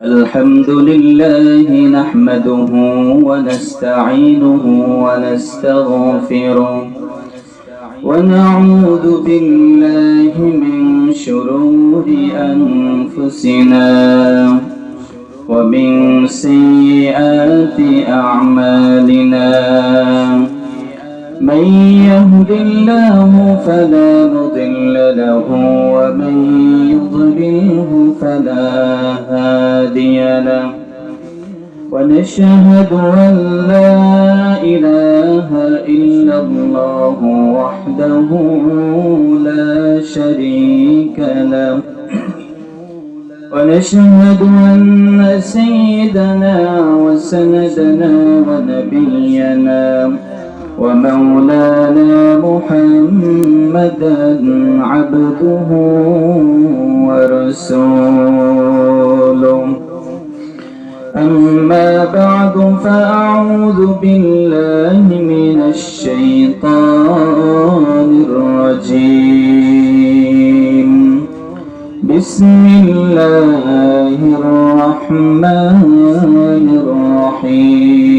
الحمد لله نحمده ونستعينه ونستغفره ونعوذ بالله من شرور أنفسنا ومن سيئات أعمالنا من يهد الله فلا مضل له ومن يضلله فلا هادي له ونشهد أن لا إله إلا الله وحده لا شريك له ونشهد أن سيدنا وسندنا ونبينا ومولانا محمدا عبده ورسوله أما بعد فأعوذ بالله من الشيطان الرجيم بسم الله الرحمن الرحيم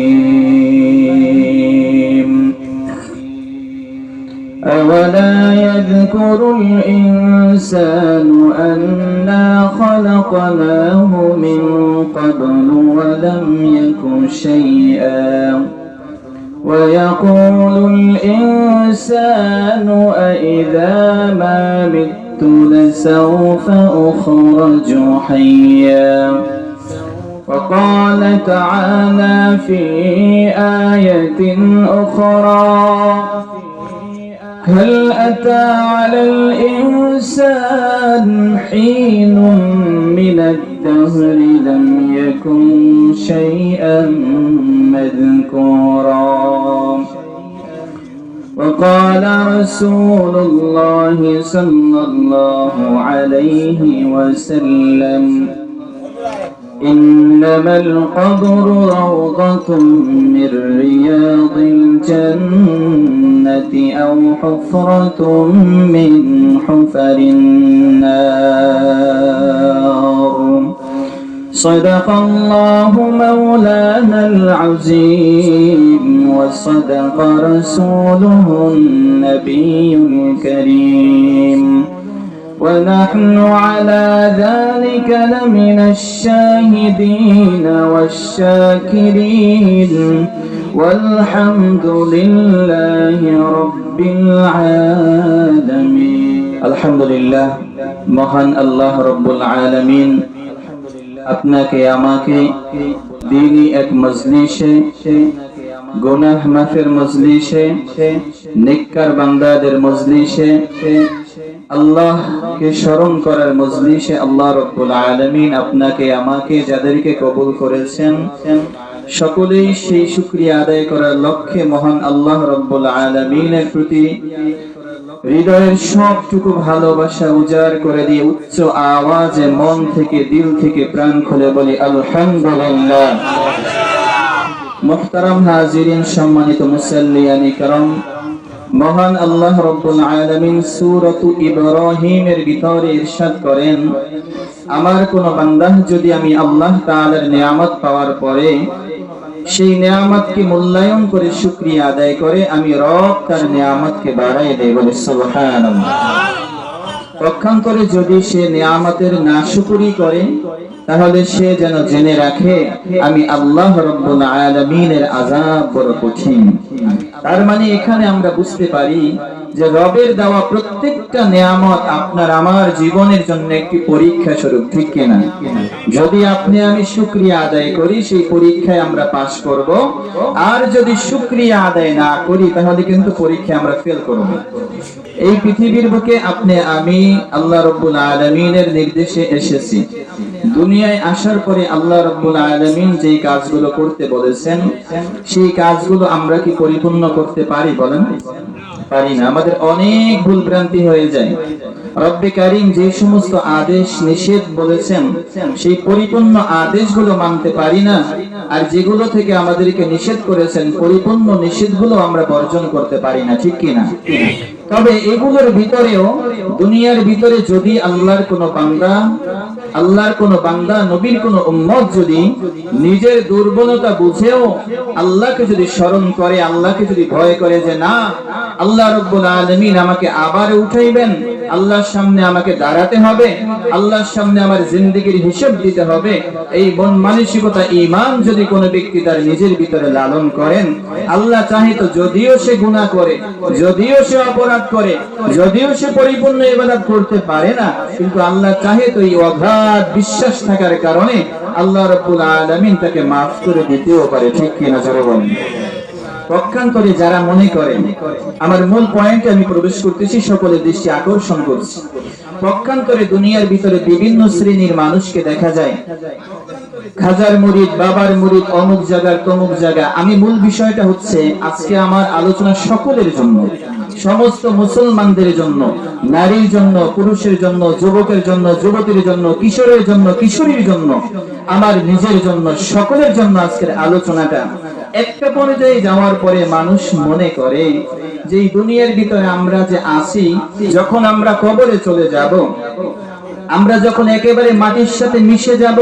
أولا يذكر الإنسان أنا خلقناه من قبل ولم يك شيئا ويقول الإنسان أإذا ما مت لسوف أخرج حيا وقال تعالى في آية أخرى هل أتى على الإنسان حين من الدهر لم يكن شيئا مذكورا وقال رسول الله صلى الله عليه وسلم إنما القبر روضة من رياض الجنة أو حفرة من حفر النار صدق الله مولانا العظيم وصدق رسوله النبي الكريم ونحن على ذلك لمن الشاهدين والشاكرين والحمد لله رب العالمين الحمد لله মহান আল্লাহ রব্বুল আলামিন আপনাকে আমাকে দ্বীনি এক মজলিসে গুনাহ মাফের মজলিসে নেককার বান্দাদের মজলিসে আল্লাহকে স্মরণ করার মজলিসে আল্লাহ রব্বুল আলামিন আপনাকে আমাকে যাদেরকে কবুল করেছেন সকলেই সেই শুকরিয়া আদায় করার লক্ষ্যে মহান আল্লাহ রব্বুল আলামিনের প্রতি হৃদয়ের সবটুকু ভালোবাসা উজাড় করে দিয়ে উচ্চ আওয়াজে মন থেকে দিল থেকে প্রাণ খুলে বলি আলহামদুলিল্লাহ। মুহতারাম হাজিরিন, সম্মানিত মুসাল্লিয়ানি کرام, মহান আল্লাহ রব্বুল আলামিন সূরাত ইব্রাহিমের ভিতরে ইরশাদ করেন, আমার কোন বান্দা যদি আমি আল্লাহ তাআলার নিয়ামত পাওয়ার পরে সেই নিয়ামতকে মূল্যায়ন করে শুকরিয়া আদায় করে, আমি রব তার নিয়ামতকে বাড়াই দেই, বলে সুবহানাল্লাহ। পক্ষান্তরে যদি সে নিয়ামতের নাশুকরি করে তাহলে সে যেন জেনে রাখে আমি আল্লাহ রব্বুল আলামিনের আযাব বড় কঠিন। তার মানে এখানে আমরা বুঝতে পারি যে রবের দেওয়া প্রত্যেকটা নিয়ামত আপনার আমার জীবনের জন্য একটি পরীক্ষা স্বরূপ, ঠিক কিনা? যদি আপনি আমি শুকরিয়া আদায় করি সেই পরীক্ষায় আমরা পাস করব, আর যদি শুকরিয়া আদায় না করি তাহলে কিন্তু পরীক্ষায় আমরা ফেল করব। এই পৃথিবীর বুকে আপনি আমি আল্লাহ রব্বুল আলামিনের নির্দেশে এসেছি। দুনিয়ায় আসার পরে আল্লাহ রব্বুল আলামিন যেই কাজগুলো করতে বলেছেন সেই কাজগুলো আমরা কি পরিপূর্ণ করতে পারি? বলেন, পারি না। আমাদের অনেক ভুল ভ্রান্তি হয়ে যায়। রব্বে কারীম যে সমস্ত আদেশ নিষেধ বলেছেন সেই পরিপূর্ণ আদেশগুলো মানতে পারি না, আর যেগুলো থেকে আমাদেরকে নিষেধ করেছেন পরিপূর্ণ নিষেধগুলো আমরা বর্জন করতে পারি না, ঠিক কি না? তবে এগুলোর ভিতরেও দুনিয়ার ভিতরে যদি আল্লাহর কোন বান্দা নবীর কোন উম্মত যদি নিজের দুর্বলতা বুঝেও আল্লাহকে যদি স্মরণ করে, আল্লাহকে যদি ভয় করে যে না, আল্লাহ রাব্বুল আলামিন আমাকে আবার উঠাইবেন, আল্লাহর সামনে আমাকে দাঁড়াতে হবে, আল্লাহর সামনে আমার জিন্দেগির হিসাব দিতে হবে, এই মন মানসিকতা ঈমান যদি কোনো ব্যক্তি তার নিজের ভিতরে লালন করেন, আল্লাহ চাহে তো যদিও সে গুনাহ করে, যদিও সে অপরাধ করে, যদিও সে পরিপূর্ণ ইবাদত করতে পারে না, কিন্তু আল্লাহ চাহে তো এই অগাধ বিশ্বাস থাকার কারণে আল্লাহ রাব্বুল আলামিন তাকে মাফ করে দিতেও পারে। ঠিক কিনা জোরে বলেন। পক্ষান্তরে যারা মনে করে, আমার মূল পয়েন্টে আমি প্রবেশ করতেছি, সকলের দৃষ্টি আকর্ষণ করছি। পক্ষান্তরে দুনিয়ার ভিতরে বিভিন্ন শ্রেণীর মানুষকে দেখা যায়, খাজার মুরিদ, বাবার মুরিদ, অমুক জায়গার তমুক জায়গা। আমি মূল বিষয়টা হচ্ছে আজকে আমার আলোচনা সকলের জন্য, সমস্ত মুসলমানদের জন্য, নারীর জন্য, পুরুষের জন্য, যুবকের জন্য, যুবতীর জন্য, কিশোরের জন্য, কিশোরীর জন্য, আমার নিজের জন্য, সকলের জন্য আজকের আলোচনাটা। একটা পর্যায়ে যাওয়ার পরে মানুষ মনে করে যে এই দুনিয়ার ভিতরে আমরা যে আছি, যখন আমরা কবরে চলে যাব, আমরা যখন একেবারে মাটির সাথে মিশে যাব,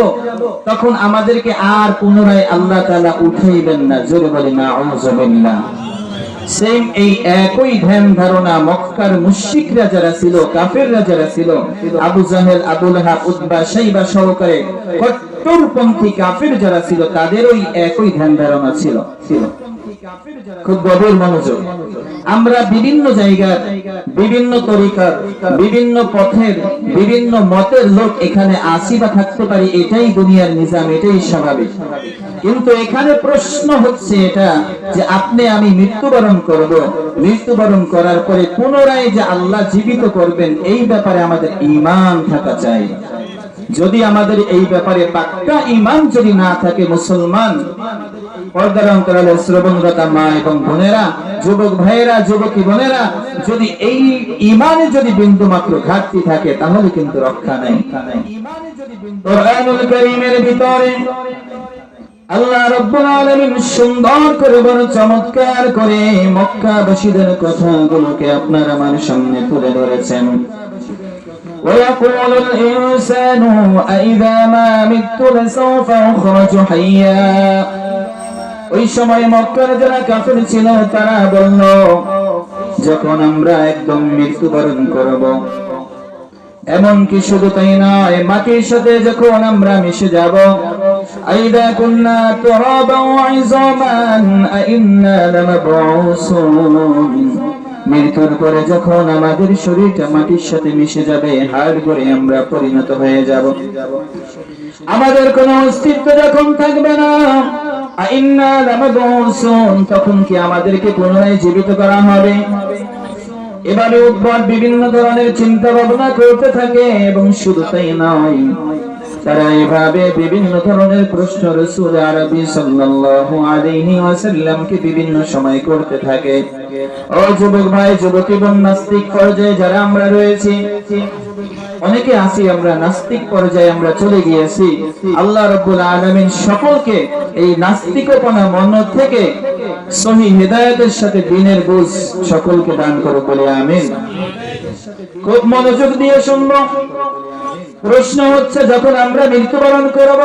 তখন আমাদেরকে আর পুনরায় আল্লাহ তাআলা উঠাইবেন না। জোরে বলি না আউযুবিল্লাহ। সেম এই একই ধ্যান ধারণা মক্কার মুশরিকরা যারা ছিল, কাফেররা যারা ছিল, আবু জাহেল, আবু লাহাব, উতবা, শাইবা সহকারে কট্টরপন্থী কাফের যারা ছিল, তাদের ওই একই ধ্যান ধারণা ছিল। খুব গভীর মনোযোগ। আমরা বিভিন্ন জায়গার, বিভিন্ন তরিকার, বিভিন্ন পথের, বিভিন্ন মতের লোক এখানে আসি বা থাকতে পারি, এটাই দুনিয়ার নিজাম, এটাই স্বাভাবিক। কিন্তু এখানে প্রশ্ন হচ্ছে এটা যে আপনি আমি মৃত্যুবরণ করব, মৃত্যুবরণ করার পরে পুনরায় যে আল্লাহ জীবিত করবেন, এই ব্যাপারে আমাদের ঈমান থাকা চাই। যদি আমাদের এই ব্যাপারে পাক্কা ঈমান যদি না থাকে, মুসলমান পর্দার অন্তরালের শ্রবণরতা মা এবং বোনেরা, যুবক ভাইয়েরা, যুবতী বোনেরা, যদি এই ঈমানে যদি বিন্দু মাত্র ঘাটতি থাকে, তাহলে কিন্তু রক্ষা নাই। কোরআনুল কারীমের ভিতরে আল্লাহ রাব্বুল আলামিন সুন্দর করে, বড় চমৎকার করে মক্কাবাসীদের কথাগুলোকে আপনার আমার সামনে তুলে ধরেছেন। ويقول الإنسان أإذا ما مت لسوف أخرج حيا। ওই সময় মক্কার যারা কাফের ছিল তারা বলল, যখন আমরা একদম মৃত্যুবরণ করব, এমনকি শুধু তাই নয়, মাটির সাথে যখন আমরা মিশে যাব, আইদা কুন্না তুরাবান ওয়া ইযামান আইন্না লামাবউসুন, মৃত্যুর পরে যখন আমাদের শরীরটা মাটির সাথে মিশে যাবে, হাড় গড়ে আমরা পরিণত হয়ে যাব, আমাদের কোনো অস্তিত্ব যখন থাকবে না, আইন্না লামাবউসুন, তখন কি আমাদেরকে পুনরায় জীবিত করা হবে? এবারে উদ্ভট বিভিন্ন ধরনের চিন্তা ভাবনা করতে থাকে, এবং শুধু তাই নয়, তারা এভাবে বিভিন্ন ধরনের প্রশ্ন রাসূল আরবি সাল্লাল্লাহু আলাইহি ওয়াসাল্লামকে বিভিন্ন সময় করতে থাকে। ও যুবক ভাই, যুবতী বোন, নাস্তিক পর্যায়ে যারা আমরা রয়েছি, অনেকে আছি আমরা নাস্তিক পর্যায়ে আমরা চলে গিয়েছি। আল্লাহ রাব্বুল আলামিন সকলকে এই নাস্তিকপনা মন থেকে সহি হিদায়াতের সাথে দ্বীনের বুঝ সকলকে দান করো বলে আমিন। খুব মনোযোগ দিয়ে শুনবো। প্রশ্ন হচ্ছে, যখন আমরা মৃত্যুবরণ করব,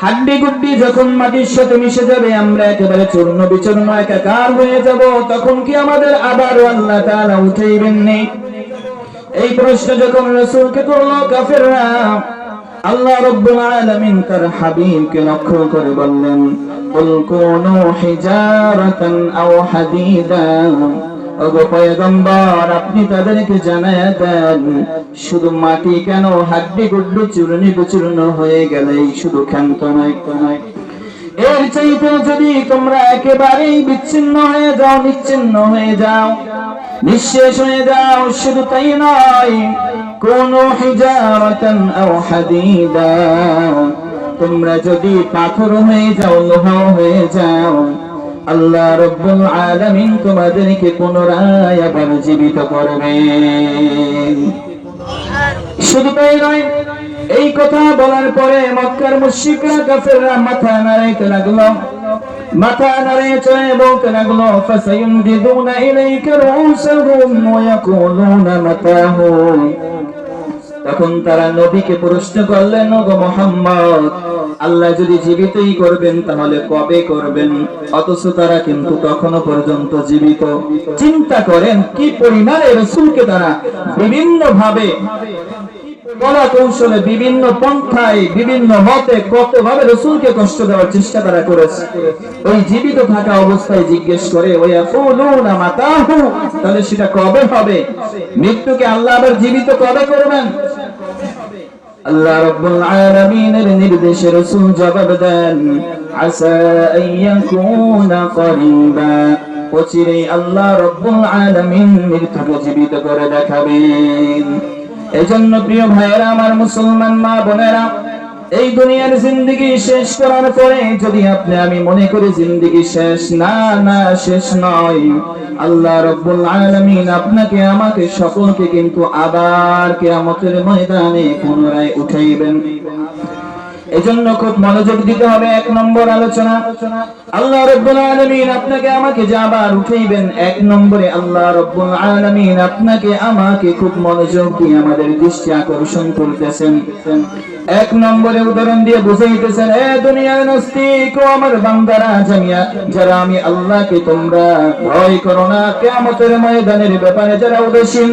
হাড্ডি গুড্ডি যখন মাটির সাথে মিশে যাবে, আমরা একেবারে চূর্ণ বিচূর্ণ একাকার হয়ে যাব, তখন কি আমাদের আবারও আল্লাহ তাআলা উঠাইবেন না? এই প্রশ্ন যখন রাসূলকে করলো কাফেররা, আল্লাহ রাব্বুল আলামিন তার হাবিবকে লক্ষ্য করে বললেন, কুল কুনু হিজারাতান আও হাদিদা, ওগো পয়গম্বর, আপনি তাদেরকে জানায়া দেন, শুধু মাটি কেন, হাড্ডি গুড্ডি চূর্ণ বিচূর্ণ হয়ে গেলেই শুধু ক্ষান্ত নয়, এর চাইতে যদি তোমরা একেবারেই বিচ্ছিন্ন হয়ে যাও, নিশ্চিন্ন হয়ে যাও, নিঃশেষ হয়ে যাও, শুধু তাই নয়, কুনু হিজারাতান আও হাদিদা, তোমরা যদি পাথর হয়ে যাও, লোহা হয়ে যাও, আল্লাহ রাব্বুল আলামিন তোমাদেরকে পুনরায় আবার জীবিত করবেন। শুধু তাই নয়, এই কথা বলার পরে মক্কার মুশরিকরা কাফেররা মাথা নাড়াইতে লাগলো, মাথা নাড়ে চড়ে বলতে লাগলো ফাসায়ুনদিদুনা ইলাইকা রুউসাহুম ওয়া ইয়াকুলুনা মাতাহু। তখন তারা নবীকে প্রশ্ন করলেন, ওগো মুহাম্মদ, আল্লাহ যদি জীবিতই করবেন তাহলে কবে করবেন? অথচ তারা কিন্তু তখনো পর্যন্ত জীবিত। চিন্তা করেন কি পরিমাণে রাসূলকে তারা বিভিন্ন ভাবে, কলা কৌশলে, বিভিন্ন পন্থায়, বিভিন্ন মতে কতভাবে রাসূলকে কষ্ট দেওয়ার চেষ্টা তারা করেছে। ওই জীবিত থাকা অবস্থায় জিজ্ঞেস করে ওয়া ইয়াকুলুনা মাতাহু, তাহলে সেটা কবে হবে? মৃত্যুকে আল্লাহ আবার জীবিত কবে করবেন? আল্লাহ রাব্বুল আলামিনের নির্দেশে রাসূল জবাব দেন, আসা আইয়াকুনা করিবা, অচিরেই আল্লাহ রাব্বুল আলামিন মৃত্যুকে জীবিত করে দেখাবেন। এজন্য প্রিয় ভাইয়েরা আমার, মুসলমান মা বোনেরা, এই দুনিয়ার জিন্দেগি শেষ করার পরে যদি আপনি আমি মনে করি জিন্দেগি শেষ, না না, শেষ নয়। আল্লাহ রাব্বুল আলামিন আপনাকে আমাকে সকলকে কিন্তু আবার কিয়ামতের ময়দানে পুনরায় উঠাইবেন। এজন্য খুব মনোযোগ দিতে হবে। এক নম্বর আলোচনা, আল্লাহ রাব্বুল আলামিন আপনাকে আমাকে যে আবার উঠাইবেন, এক নম্বরে আল্লাহ রাব্বুল আলামিন আপনাকে আমাকে খুব মনোযোগ দিয়ে আমাদের দৃষ্টি আকর্ষণ করতেছেন। এক নম্বরে উদাহরণ দিয়ে বুঝাইতেছেন, এ দুনিয়ার নাস্তিক ও আমার বান্দারা, যারা আমি আল্লাহকে তোমরা ভয় করো না, কিয়ামতের ময়দানের ব্যাপারে যারা উদাসীন,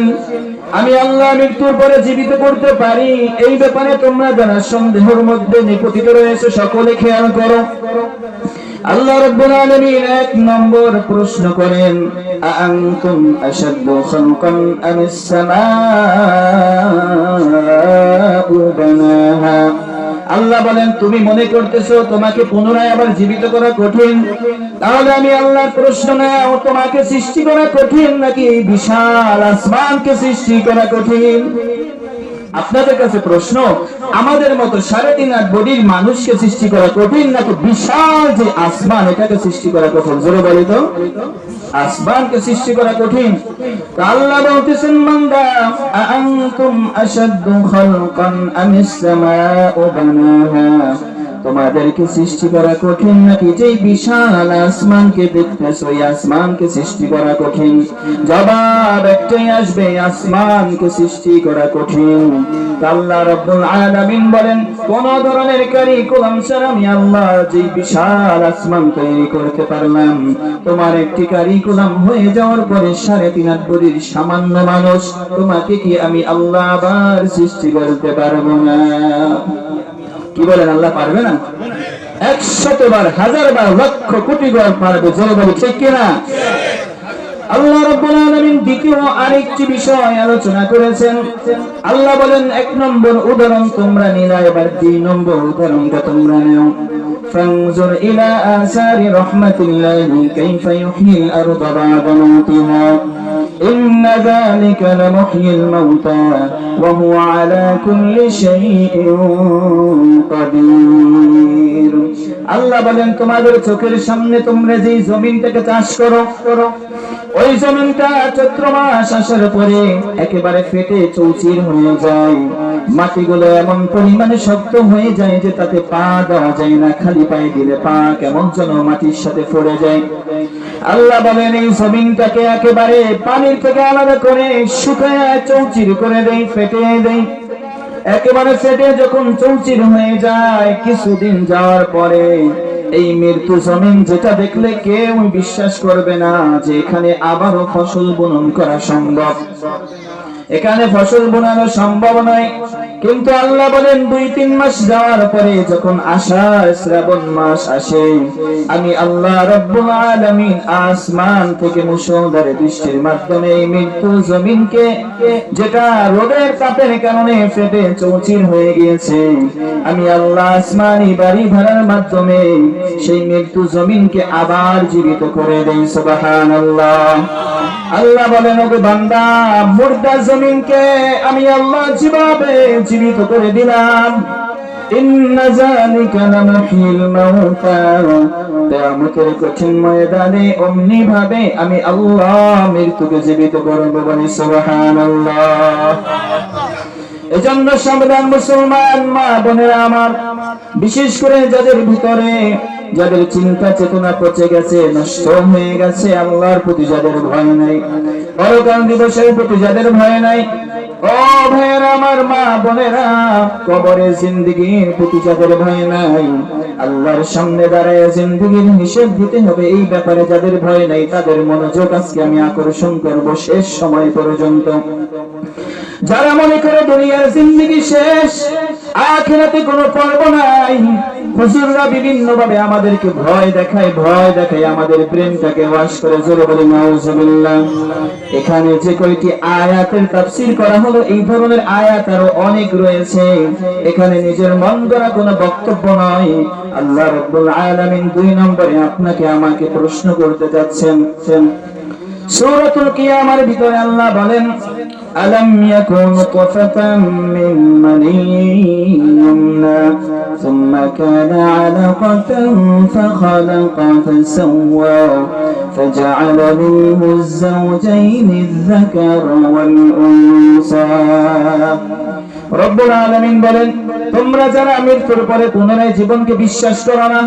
আমি আল্লাহ মৃত্যুর পরে জীবিত করতে পারি এই ব্যাপারে তোমরা যারা সন্দেহের মধ্যে নিপতিত রয়েছে, সকলে খেয়াল করো। আল্লাহ রাব্বুল আলামিন এক নম্বর প্রশ্ন করেন, আআনতুম আশাদ্দু খালকান আমিস সামাউ বানাহা। আল্লাহ বলেন, তুমি মনে করতেছো তোমাকে পুনরায় আবার জীবিত করা কঠিন? তাহলে আমি আল্লাহর প্রশ্ন নাও, তোমাকে সৃষ্টি করা কঠিন নাকি বিশাল আসমানকে সৃষ্টি করা কঠিন? আপনাদের কাছে প্রশ্ন, আমাদের মতো 3.5 বডির মানুষকে সৃষ্টি করা কঠিন নাকি বিশাল যে আসমান এটাকে সৃষ্টি করা কঠিন? জোরে বলি তো, আসমানকে সৃষ্টি করা কঠিন। আল্লাহ বলতেছেন, বান্দা, আআনতুম আশাদ্দু খালকান আমিস সামাউ বানাহা, তোমাদেরকে সৃষ্টি করা কঠিন নাকি যে বিশাল আসমানকে দেখতেছো এই আসমানকে সৃষ্টি করা কঠিন? জবাব একটাই আসবে, আসমানকে সৃষ্টি করা কঠিন। আল্লাহ রাব্বুল আলামিন বলেন, কোন ধরনের কারিকুলাম ছাড়া আমি আল্লাহ যে বিশাল আসমান তৈরি করতে পারলাম, তোমার একটি কারিকুলাম হয়ে যাওয়ার পরে 3.5 বডির সামান্য মানুষ, তোমাকে কি আমি আল্লাহ আবার সৃষ্টি করতে পারবো না? কি বলেন, আল্লাহ পারবে না? 100 বার, 1000 বার, লক্ষ কোটি বার পারবে। জোরে বলি ঠিক কিনা? আল্লাহ রাব্বুল আলামিন দ্বিতীয় আরেকটি বিষয় আলোচনা করেছেন। আল্লাহ বলেন, এক নম্বর উদাহরণ তোমরা নিলা, এবার 2 নম্বর উদাহরণটা তোমরা নাও। ফানজুর ইলা আসারি রাহমাতিল্লাহি কাইফা ইউহয়িল আরদা বা'দা মাউতিহা ইন্না যালিকা লামুহয়িল মাউতা ওয়া হুয়া আলা কুল্লি শাইইন কাদির। আল্লাহ বলেন, তোমাদের চোখের সামনে তোমরা যেই জমিনটাকে চাষ করো, ওই জমিনটা চৈত্র মাস আসার পরে একেবারে ফেটে চৌচির হয়ে যায়। মাটিগুলো এমন পরিমাণে শক্ত হয়ে যায় যে তাতে পা দেওয়া যায় না, খালি পায়ে দিলে পা কেমন যেন মাটির সাথে পড়ে যায়। আল্লাহ বলেন, এই জমিনটাকে একেবারে পানির থেকে আলাদা করে শুকায় চৌচির করে দেই, ফেটে দেই। একেবারে ফেটে যখন চৌচির হয়ে যায়, কিছুদিন যাওয়ার পরে এই মৃত্যু জমিন যেটা দেখলে কেউ বিশ্বাস করবে না যে এখানে আবারও ফসল বুনন করা সম্ভব, এখানে ফসল বোনানো সম্ভব নয়। কিন্তু আল্লাহ বলেন, 2-3 মাস যাওয়ার পরে যখন আষাঢ় শ্রাবণ মাস আসে, আমি আল্লাহ রাব্বুল আলামিন আসমান থেকে মুষলধারে বৃষ্টির মাধ্যমে এই মৃত্যু জমিনকে, যেটা রোদের তাপের কারণে ফেটে চৌচির হয়ে গিয়েছে, আমি আল্লাহ আসমানি বাড়ি ভাড়ার মাধ্যমে সেই মৃত্যু জমিনকে আবার জীবিত করে দেই। সুবহানাল্লাহ। আল্লাহ বলেন, ওগো বান্দা, মুর্দা জমিনকে আমি আল্লাহ যেভাবে জীবিত করে দিলাম, ইন্না যালিকা লামুহয়িল মাউতা, কিয়ামতের কঠিন ময়দানে অমনি ভাবে আমি আল্লাহ মৃত্যুকে জীবিত করব। বলি সুবহানাল্লাহ। এজন্য সাবধান মুসলমান মা বোনেরা আমার, বিশেষ করে যাদের ভিতরে যাদের চিন্তা চেতনা পচে গেছে, নষ্ট হয়ে গেছে, আল্লাহর প্রতি যাদের ভয় নাই, পরকাল দিবসের প্রতি যাদের ভয় নাই, ও ভাইয়েরা আমার, মা বোনেরা, কবরের জিন্দেগির প্রতি যাদের ভয় নাই, আল্লাহর সামনে দাঁড়ায় জিন্দেগির হিসেব দিতে হবে, এই ব্যাপারে যাদের ভয় নাই, তাদের মনোযোগ আজকে আমি আকর্ষণ করব শেষ সময় পর্যন্ত। যারা মনে করে দুনিয়ার জিন্দেগি শেষ, আখিরাতে কোনো পর্ব নাই, হুজুররা বিভিন্ন ভাবে আমাদেরকে ভয় দেখায় আমাদের ব্রেনটাকে ওয়াশ করে, জোরে বলি নাউজুবিল্লাহ। এখানে যে কয়টি আয়াতের তাফসীর করা হলো, এই ধরনের আয়াত আরো অনেক রয়েছে, এখানে নিজের মন গড়া কোনো বক্তব্য নয়। আল্লাহ রাব্বুল আলামিন 2 নম্বরে আপনাকে আমাকে প্রশ্ন করতে যাচ্ছেন। সূরাতুল কিয়ামার ভিতরে আল্লাহ বলেন, আলাম ইয়াকুন নুতফাতাম মিন মানিয়্যিন সুম্মা কানা আলাকাতান ফাখালাকা ফাসাওয়া ফাজআলা মিনহু আয-যাওজাইনি আয-যাকারা ওয়াল উনসা। রব্বুল আলামিন বলেন, তোমরা যারা মৃত্যুর পরে পুনরায় জীবনকে বিশ্বাস করো না,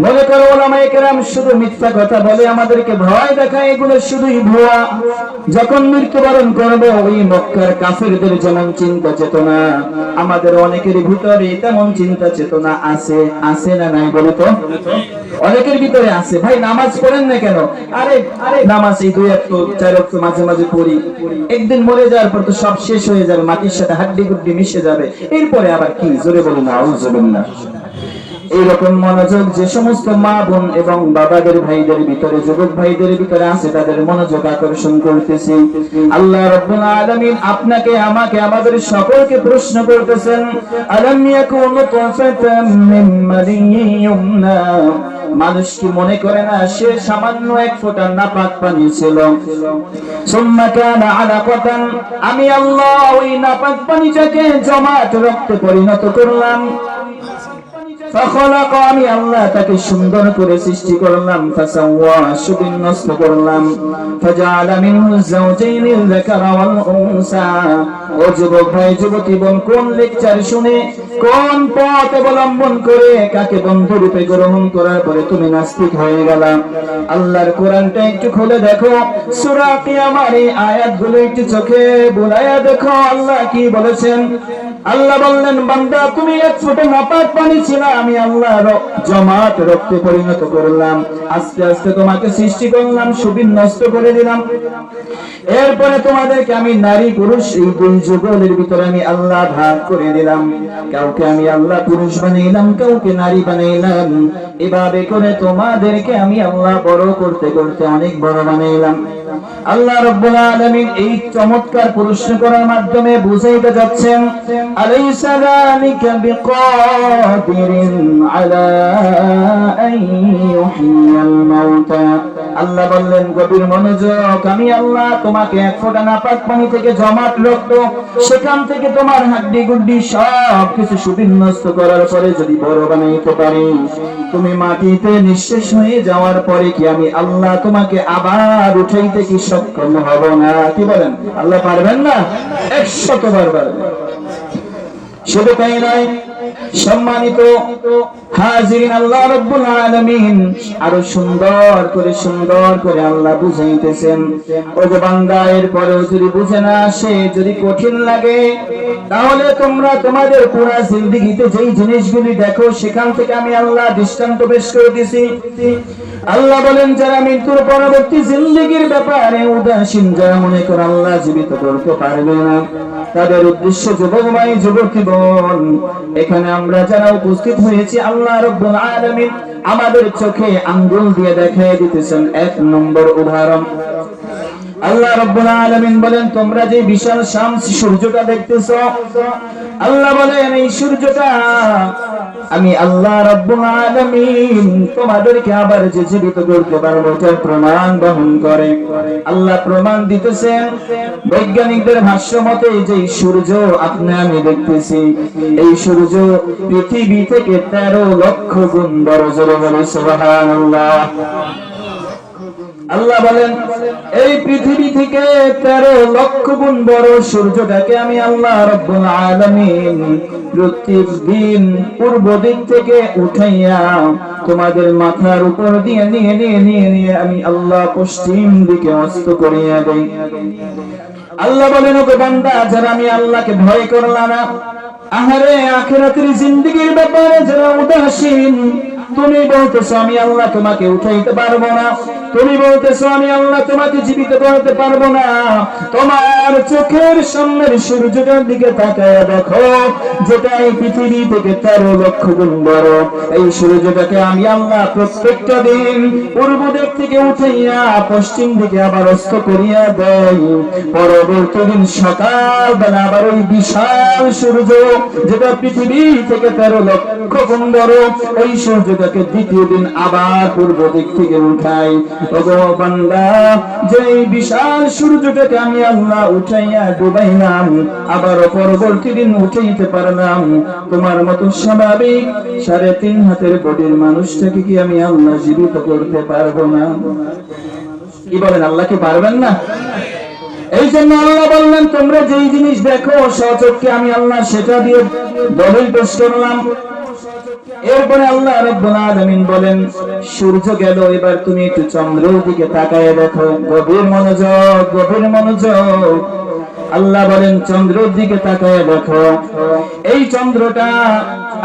মনে করো ওলামায়ে কেরাম শুধু মিথ্যা কথা বলে, আমাদেরকে ভয় দেখায়, এগুলো শুধুই ভুয়া। যখন মৃত্যুবরণ করবে, ওই মক্কার কাফেরদের যেমন চিন্তা চেতনা, আমাদের অনেকের ভিতরে তেমন চিন্তা চেতনা আছে, আছে না নাই বলো তো? অনেকের ভিতরে আছে। ভাই নামাজ পড়েন না কেন? আরে নামাজ এই 2 ওয়াক্ত 4 ওয়াক্ত মাঝে মাঝে পড়ি, একদিন মরে যাওয়ার পর তো সব শেষ হয়ে যাবে, মাটির সাথে হাড্ডি গুড্ডি মিশে যাবে, এরপরে আবার কি? জোরে বলুন আউযুবিল্লাহ। এইরকম মনোযোগ যে সমস্ত মা বোন এবং বাবাদের ভাইদের ভিতরে, যুবক ভাইদের ভিতরে আছে, তাদের মনোযোগ আকর্ষণ করতেছি। আল্লাহ রাব্বুল আলামিন আপনাকে, আমাকে, আমাদের সকলকে প্রশ্ন করতেছেন, আলাম ইয়াকুন নুতফাতাম মিন মানিয়্যিন। মানুষ কি মনে করে না সে সামান্য এক ফোঁটা নাপাক পানি ছিল? সুম্মা কানা আলাকাতান, আমি আল্লাহ ওই নাপাক পানিটাকে জমাট রক্তে পরিণত করলাম। ফাখালাকা, আমি আল্লাহ তাকে সুন্দর করে সৃষ্টি করলাম। ফাসাওয়া, সুবিন্যস্ত করলাম। ফাজআলা মিনহু আয-যাওজাইনি আয-যাকারা ওয়াল উনসা। ও যুবক ভাই, যুবতী বোন, কোন লেকচার শুনে, কোন পথ অবলম্বন করে, কাকে বন্ধু রূপে গ্রহণ করার পরে তুমি নাস্তিক হয়ে গেলা? আল্লাহর কোরআনটা একটু খুলে দেখো, সূরা কিয়ামার এই আয়াতগুলো একটু চোখে বুলায়া দেখো, আল্লাহ কি বলেছেন। আল্লাহ বললেন, বান্দা তুমি এক ফোঁটা নাপাক পানি ছিল, আমি আল্লাহ জমাট রক্তে পরিণত করলাম, আস্তে আস্তে তোমাকে সৃষ্টি করলাম, সুবিন্যস্ত করে দিলাম। এরপরে তোমাদেরকে আমি নারী পুরুষ এই 2 যুগলের ভিতরে আমি আল্লাহ ভাগ করে দিলাম। কাউকে আমি আল্লাহ পুরুষ বানাইলাম, কাউকে নারী বানাইলাম। এভাবে করে তোমাদেরকে আমি আল্লাহ বড় করতে করতে অনেক বড় বানাইলাম। আল্লাহ রাব্বুল আলামিন এই চমৎকার প্রশ্ন করার মাধ্যমে বুঝাইতে যাচ্ছেন, আলাইসা যালিকা বিকাদিরিন আলা আন ইউহিয়াল মাউতা। আল্লাহ বললেন, গভীর মনোযোগ, আমি আল্লাহ তোমাকে এক ফোঁটা নাপাক পানি থেকে জমাট রক্ত, সেখান থেকে তোমার হাড্ডি গুড্ডি সব কিছু সুবিন্যস্ত করার পরে যদি বড় বানাইতে পারি, তুমি মাটিতে নিঃশেষ হয়ে যাওয়ার পরে কি আমি আল্লাহ তোমাকে আবার উঠাইতে কি সক্ষম হব না? কি বলেন? আল্লাহ পারবেন না? 100 বার পারবেন। শুধু তাই নয়, সম্মানিত হাজিরিন, আল্লাহ রাব্বুল আলামিন আরো সুন্দর করে আল্লাহ বুঝাইতেছেন, ও যে বান্দা, এরপরেও যদি বুঝে না আসে, যদি কঠিন লাগে, তাহলে তোমরা তোমাদের পুরা জিন্দেগিতে যেই জিনিসগুলি দেখো, সেখান থেকে আমি আল্লাহ দৃষ্টান্ত পেশ করে দিয়েছি। আল্লাহ বলেন, যারা মৃত্যুর পরবর্তী জিন্দেগির ব্যাপারে উদাসীন, যারা মনে করে আল্লাহ জীবিত করতে পারবে না, তাদের উদ্দেশ্য, যুবক ভাই, যুবতী বোন, এখানে আমরা যারা উপস্থিত হয়েছি, আল্লাহ রাব্বুল আলামিন আমাদের চোখে আঙ্গুল দিয়ে দেখায় দিতেছেন 1 নম্বর উদাহরণ। আল্লাহ রাব্বুল আলামিন বলেন, তোমরা যে বিশাল শামস, সূর্যটা দেখতেছো, আল্লাহ বলেন এই সূর্যটা আমি আল্লাহ রাব্বুল আলামিন তোমাদেরকে আবার যে জীবিত করতে পারবো, তার প্রমাণ বহন করে। আল্লাহ প্রমাণ দিতেছেন, বৈজ্ঞানিকদের ভাষ্য মতে যে সূর্য আপনি আমি দেখতেছি, এই সূর্য পৃথিবী থেকে 13 লক্ষ গুণ বড়। জোরে বলে সুবহানাল্লাহ। আল্লাহ বলেন এই পৃথিবী থেকে 13 লক্ষ গুণ বড় সূর্যটাকে আমি আল্লাহ রাব্বুল আলামিন প্রতিদিন পূর্ব দিক থেকে উঠাইয়া তোমাদের মাথার উপর দিয়ে নিয়ে আমি আল্লাহ পশ্চিম দিকে অস্ত করিয়া দেই। আল্লাহ বলেন ওগো বান্দা, যারা আমি আল্লাহকে ভয় করলাম না, আহারে আখিরাতের জিন্দেগীর ব্যাপারে যারা উদাসীন, তুমি বলতেছো আমি আল্লাহ তোমাকে উঠাইতে পারবো না, তুমি বলতেছো আমি আল্লাহ তোমাকে জীবিত করতে পারবো না, তোমার চোখের সামনের সূর্যটার দিকে তাকায় দেখো, যেটা এই পৃথিবী থেকে 13 লক্ষ গুণ বড়। এই সূর্যটাকে আমি আল্লাহ প্রত্যেকটা দিন পূর্ব দিক থেকে উঠাইয়া পশ্চিম দিকে আবার অস্ত করিয়া দেয়। পরবর্তী দিন সকাল বেলা আবার ওই বিশাল সূর্য, যেটা পৃথিবী থেকে 13 লক্ষ গুণ বড়, ওই সূর্যটাকে দ্বিতীয় দিন আবার পূর্ব দিক থেকে উঠাই। ওগো বান্দা, যে বিশাল সূর্যটাকে আমি আল্লাহ উঠাইয়া ডুবাইলাম, আবার পরবর্তী দিন উঠাইতে পারলাম, তোমার মতো স্বাভাবিক 3.5 হাতের বডির মানুষটাকে কি আমি আল্লাহ জীবিত করতে পারবো না? কি বলেন, আল্লাহ কি পারবেন না? এই জন্য আল্লাহ বললেন তোমরা যেই জিনিস দেখো সচক্ষে আমি আল্লাহ সেটা দিয়ে দলিল পেশ করলাম। এরপরে আল্লাহ রাব্বুল আলামিন বলেন সূর্য গেল, এবার তুমি একটু চন্দ্রের দিকে তাকায় দেখো। গভীর মনোযোগ। আল্লাহ বলেন চন্দ্রের দিকে তাকায় দেখো। এই চন্দ্রটা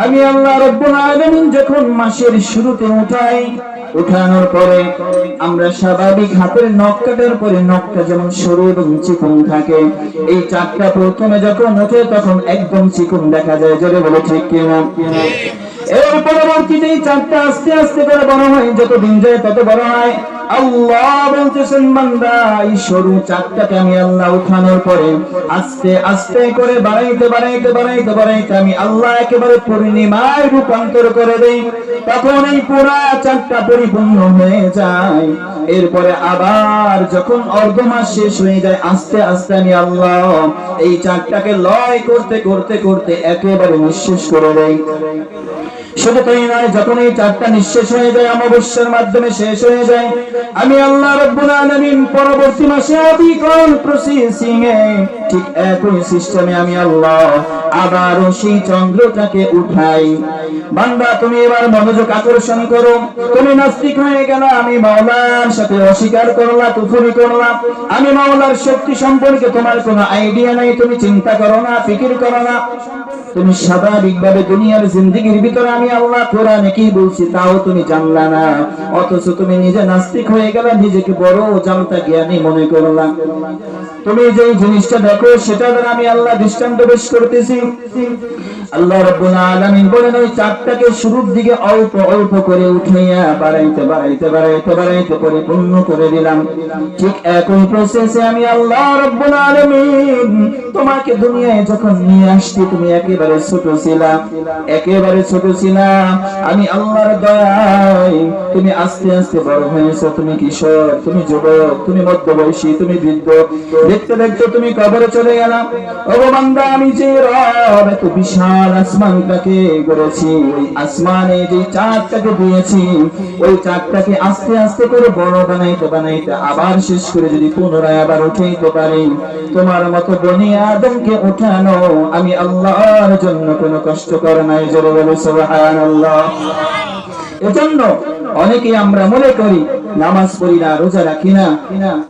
আমি আল্লাহ রাব্বুল আলামিন যখন মাসের শুরুতে উঠাই, উঠানোর পরে আমরা স্বাভাবিক হাতের নখ কাটার পরে নখটা যেমন সরু এবং চিকন থাকে, এই চাকটা প্রথমে যখন ওঠে তখন একদম চিকন দেখা যায়। জোরে বলে ঠিক কিনা? এর পরবর্তীতে চাকটা আস্তে আস্তে করে বড় হয়, যত দিন যায় তত বড় হয়। আল্লাহ বলতেছেন বান্দা, এই সরু চাকটাকে আমি আল্লাহ উঠানোর পরে আস্তে আস্তে করে বাড়াইতে আমি আল্লাহ একেবারে পূর্ণিমায় রূপান্তর করে দেই। তখন এই পুরা চাকটা পরিপূর্ণ হয়ে যায়। এরপরে আবার যখন অর্ধমাস শেষ হয়ে যায়, আস্তে আস্তে আমি আল্লাহ এই চাকটাকে লয় করতে একেবারে নিঃশেষ করে দেই। শুধু তাই নয়, যখন এই চারটা নিঃশেষ হয়ে যায়, অমাবস্যার মাধ্যমে শেষ হয়ে যায়, আমি আল্লাহ রাব্বুল আলামিন পরবর্তী মাসে অবিকল প্রসেসিং এ ঠিক একই সিস্টেমে আমি আল্লাহ আবারও সেই চন্দ্রটাকে উঠাই। বান্দা তুমি এবার মনোযোগ আকর্ষণ করো। তুমি নাস্তিক হয়ে গেল, আমি মাওলার সাথে অস্বীকার করলা, কুফরি করলা, আমি মাওলার শক্তি সম্পর্কে তোমার কোনো আইডিয়া নাই, তুমি চিন্তা করো না, ফিকির করো না, তুমি স্বাভাবিকভাবে দুনিয়ার জিন্দেগির ভিতরে আমি আল্লাহ কোরআনে কি বলছি তাও তুমি জানলা না, অথচ তুমি নিজে নাস্তিক হয়ে গেলে, নিজেকে বড় জানতা জ্ঞানী মনে করলা। তুমি যে জিনিসটা দেখো সেটা দ্বারা আমি আল্লাহ দৃষ্টান্ত পেশ করতেছি। আল্লাহ রাব্বুল আলামিন বলেন ওই চারটাকে শুরুর দিকে অল্প অল্প করে উঠাইয়া বাড়াইতে পরিপূর্ণ করে দিলাম। ঠিক একই প্রসেসে আমি আল্লাহ রাব্বুল আলামিন তোমাকে দুনিয়ায় যখন নিয়ে আসছি, তুমি একেবারে ছোট ছিলা, আমি আল্লাহর দয়ায় তুমি আস্তে আস্তে বড় হয়েছো। তুমি কিশোর, তুমি যুবক, তুমি মধ্যবয়সী, তুমি বৃদ্ধ, দেখতে দেখতে তুমি কবরে চলে গেলাম। ওগো বান্দা, আমি যে রব এত বিশাল আসমানটাকে গড়েছি, ওই আসমানে যে চাঁদটাকে দিয়েছি, ওই চাঁদটাকে আস্তে আস্তে করে বড় বানাইতে আবার শেষ করে যদি পুনরায় আবার উঠাইতে পারি, তোমার মতো বনি আদমকে উঠানো আমি আল্লাহর জন্য কোনো কষ্টকর নাই। জোরে বলো সুবহানাল্লাহ। এজন্য অনেকে আমরা মনে করি নামাজ পড়ি না, রোজা রাখি না,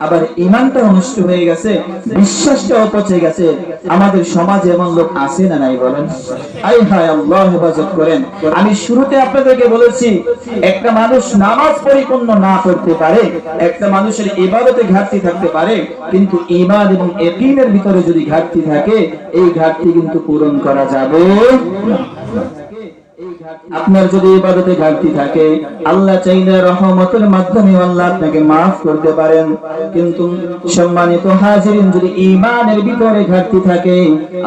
আবার ঈমানটা নষ্ট হয়ে গেছে, বিশ্বাসটাও পচে গেছে। আমাদের সমাজে এমন লোক আছে না নাই বলেন? আয় হায়, আল্লাহ হেফাজত করেন। আমি শুরুতে আপনাদেরকে বলেছি, একটা মানুষ নামাজ পরিপূর্ণ না করতে পারে, একটা মানুষের ইবাদতে ঘাটতি থাকতে পারে, কিন্তু ঈমান এবং ইয়াকিনের ভিতরে যদি ঘাটতি থাকে, এই ঘাটতি কিন্তু পূরণ করা যাবে না। আপনার যদি ইবাদতে ঘাটতি থাকে, আল্লাহ চাইলে রহমতের মাধ্যমে আল্লাহ আপনাকে মাফ করতে পারেন, কিন্তু সম্মানিত হাজিরিন, যদি ঈমানের ভিতরে ঘাটতি থাকে,